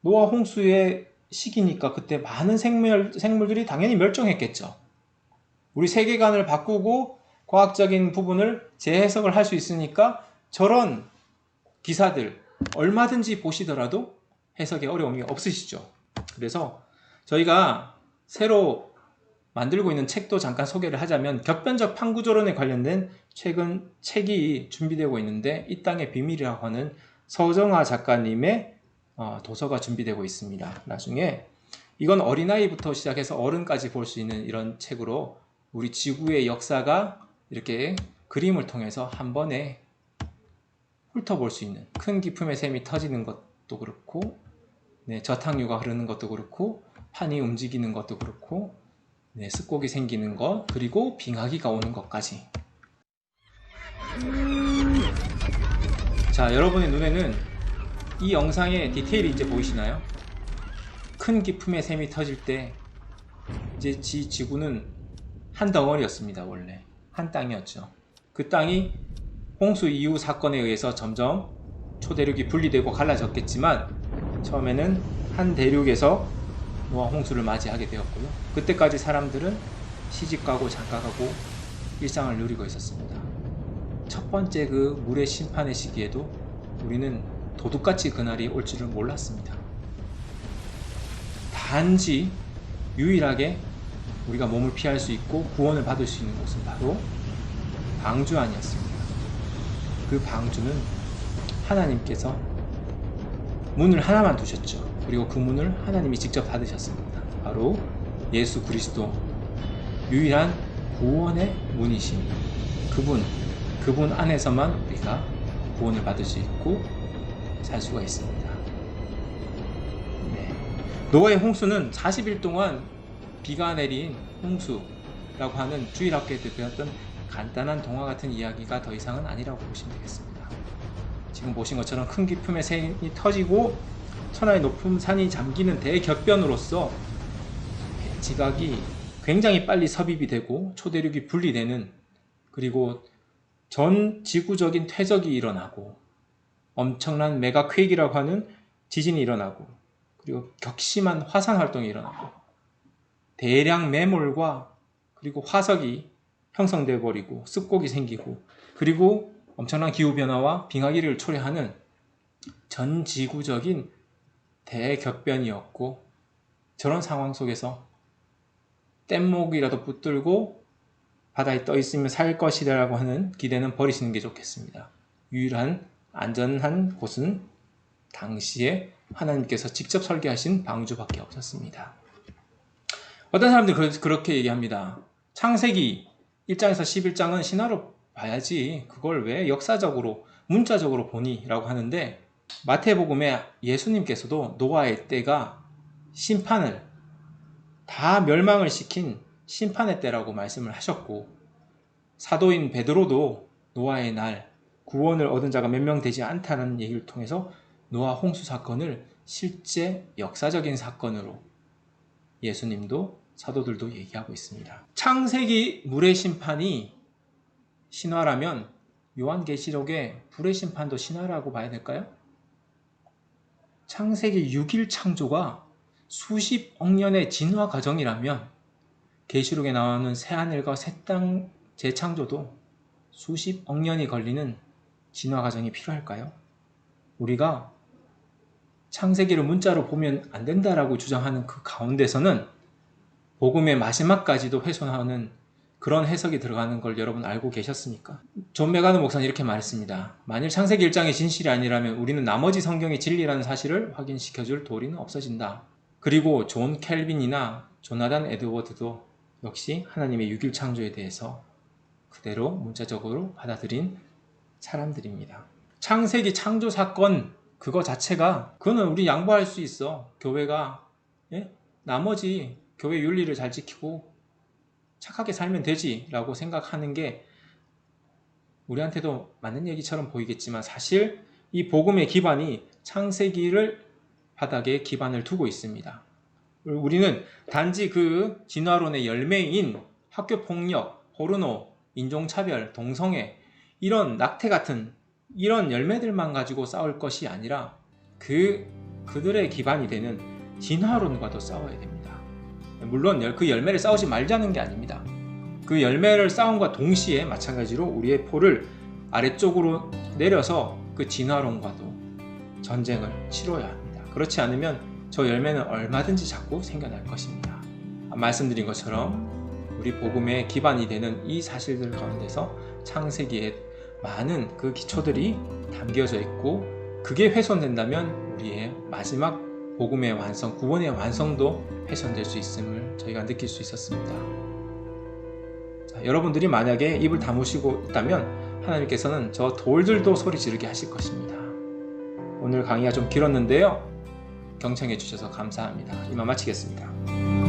S1: 노아 홍수의 시기니까 그때 많은 생물들이 당연히 멸종했겠죠. 우리 세계관을 바꾸고 과학적인 부분을 재해석을 할 수 있으니까 저런 기사들 얼마든지 보시더라도 해석에 어려움이 없으시죠. 그래서 저희가 새로 만들고 있는 책도 잠깐 소개를 하자면 격변적 판구조론에 관련된 최근 책이 준비되고 있는데 이 땅의 비밀이라고 하는 서정아 작가님의 도서가 준비되고 있습니다. 나중에 이건 어린아이부터 시작해서 어른까지 볼 수 있는 이런 책으로 우리 지구의 역사가 이렇게 그림을 통해서 한 번에 훑어볼 수 있는, 큰 기품의 샘이 터지는 것도 그렇고 저탕류가 흐르는 것도 그렇고 판이 움직이는 것도 그렇고 습곡이 생기는 것, 그리고 빙하기가 오는 것까지. 자, 여러분의 눈에는 이 영상의 디테일이 이제 보이시나요? 큰 기품의 샘이 터질 때 이제 지구는 한 덩어리였습니다. 원래 한 땅이었죠. 그 땅이 홍수 이후 사건에 의해서 점점 초대륙이 분리되고 갈라졌겠지만 처음에는 한 대륙에서 노아 홍수를 맞이하게 되었고요. 그때까지 사람들은 시집가고 장가가고 일상을 누리고 있었습니다. 첫 번째 그 물의 심판의 시기에도 우리는 도둑같이 그날이 올 줄을 몰랐습니다. 단지 유일하게 우리가 몸을 피할 수 있고 구원을 받을 수 있는 곳은 바로 방주 안이었습니다. 그 방주는 하나님께서 문을 하나만 두셨죠. 그리고 그 문을 하나님이 직접 닫으셨습니다. 바로 예수 그리스도, 유일한 구원의 문이신 그분 안에서만 우리가 구원을 받을 수 있고 살 수가 있습니다. 노아의 홍수는 40일 동안 비가 내린 홍수라고 하는 주일학교에 때 배웠던 간단한 동화 같은 이야기가 더 이상은 아니라고 보시면 되겠습니다. 지금 보신 것처럼 큰 기품의 샘이 터지고 천하의 높은 산이 잠기는 대격변으로서 지각이 굉장히 빨리 섭입이 되고 초대륙이 분리되는, 그리고 전 지구적인 퇴적이 일어나고 엄청난 메가퀘이크라고 하는 지진이 일어나고, 그리고 격심한 화산 활동이 일어나고 대량 매몰과 그리고 화석이 형성되어 버리고 습곡이 생기고, 그리고 엄청난 기후변화와 빙하기를 초래하는 전 지구적인 대격변이었고, 저런 상황 속에서 뗏목이라도 붙들고 바다에 떠 있으면 살 것이라고 하는 기대는 버리시는 게 좋겠습니다. 유일한 안전한 곳은 당시에 하나님께서 직접 설계하신 방주밖에 없었습니다. 어떤 사람들이 그렇게 얘기합니다. 창세기 1장에서 11장은 신화로 봐야지 그걸 왜 역사적으로 문자적으로 보니? 라고 하는데, 마태복음에 예수님께서도 노아의 때가 심판을 다 멸망을 시킨 심판의 때라고 말씀을 하셨고, 사도인 베드로도 노아의 날 구원을 얻은 자가 몇 명 되지 않다는 얘기를 통해서 노아 홍수 사건을 실제 역사적인 사건으로 예수님도 사도들도 얘기하고 있습니다. 창세기 물의 심판이 신화라면 요한계시록의 불의 심판도 신화라고 봐야 될까요? 창세기 6일 창조가 수십억 년의 진화 과정이라면 계시록에 나오는 새하늘과 새 땅 재창조도 수십억 년이 걸리는 진화 과정이 필요할까요? 우리가 창세기를 문자로 보면 안 된다라고 주장하는 그 가운데서는 복음의 마지막까지도 훼손하는 그런 해석이 들어가는 걸 여러분 알고 계셨습니까? 존 메가너 목사는 이렇게 말했습니다. 만일 창세기 1장이 진실이 아니라면 우리는 나머지 성경이 진리라는 사실을 확인시켜줄 도리는 없어진다. 그리고 존 켈빈이나 조나단 에드워드도 역시 하나님의 6일 창조에 대해서 그대로 문자적으로 받아들인 사람들입니다. 창세기 창조 사건 그거 자체가 그거는 우리 양보할 수 있어. 교회가 나머지 교회 윤리를 잘 지키고 착하게 살면 되지 라고 생각하는 게 우리한테도 맞는 얘기처럼 보이겠지만, 사실 이 복음의 기반이 창세기를 바닥에 기반을 두고 있습니다. 우리는 단지 그 진화론의 열매인 학교폭력, 포르노, 인종차별, 동성애, 이런 낙태 같은 이런 열매들만 가지고 싸울 것이 아니라 그들의 기반이 되는 진화론과도 싸워야 됩니다. 물론 그 열매를 싸우지 말자는 게 아닙니다. 그 열매를 쌓음과 동시에 마찬가지로 우리의 포를 아래쪽으로 내려서 그 진화론과도 전쟁을 치러야 합니다. 그렇지 않으면 저 열매는 얼마든지 자꾸 생겨날 것입니다. 말씀드린 것처럼 우리 복음의 기반이 되는 이 사실들 가운데서 창세기에 많은 그 기초들이 담겨져 있고, 그게 훼손된다면 우리의 마지막 복음의 완성, 구원의 완성도 훼손될 수 있음을 저희가 느낄 수 있었습니다. 자, 여러분들이 만약에 입을 다무시고 있다면 하나님께서는 저 돌들도 소리 지르게 하실 것입니다. 오늘 강의가 좀 길었는데요, 경청해 주셔서 감사합니다. 이만 마치겠습니다.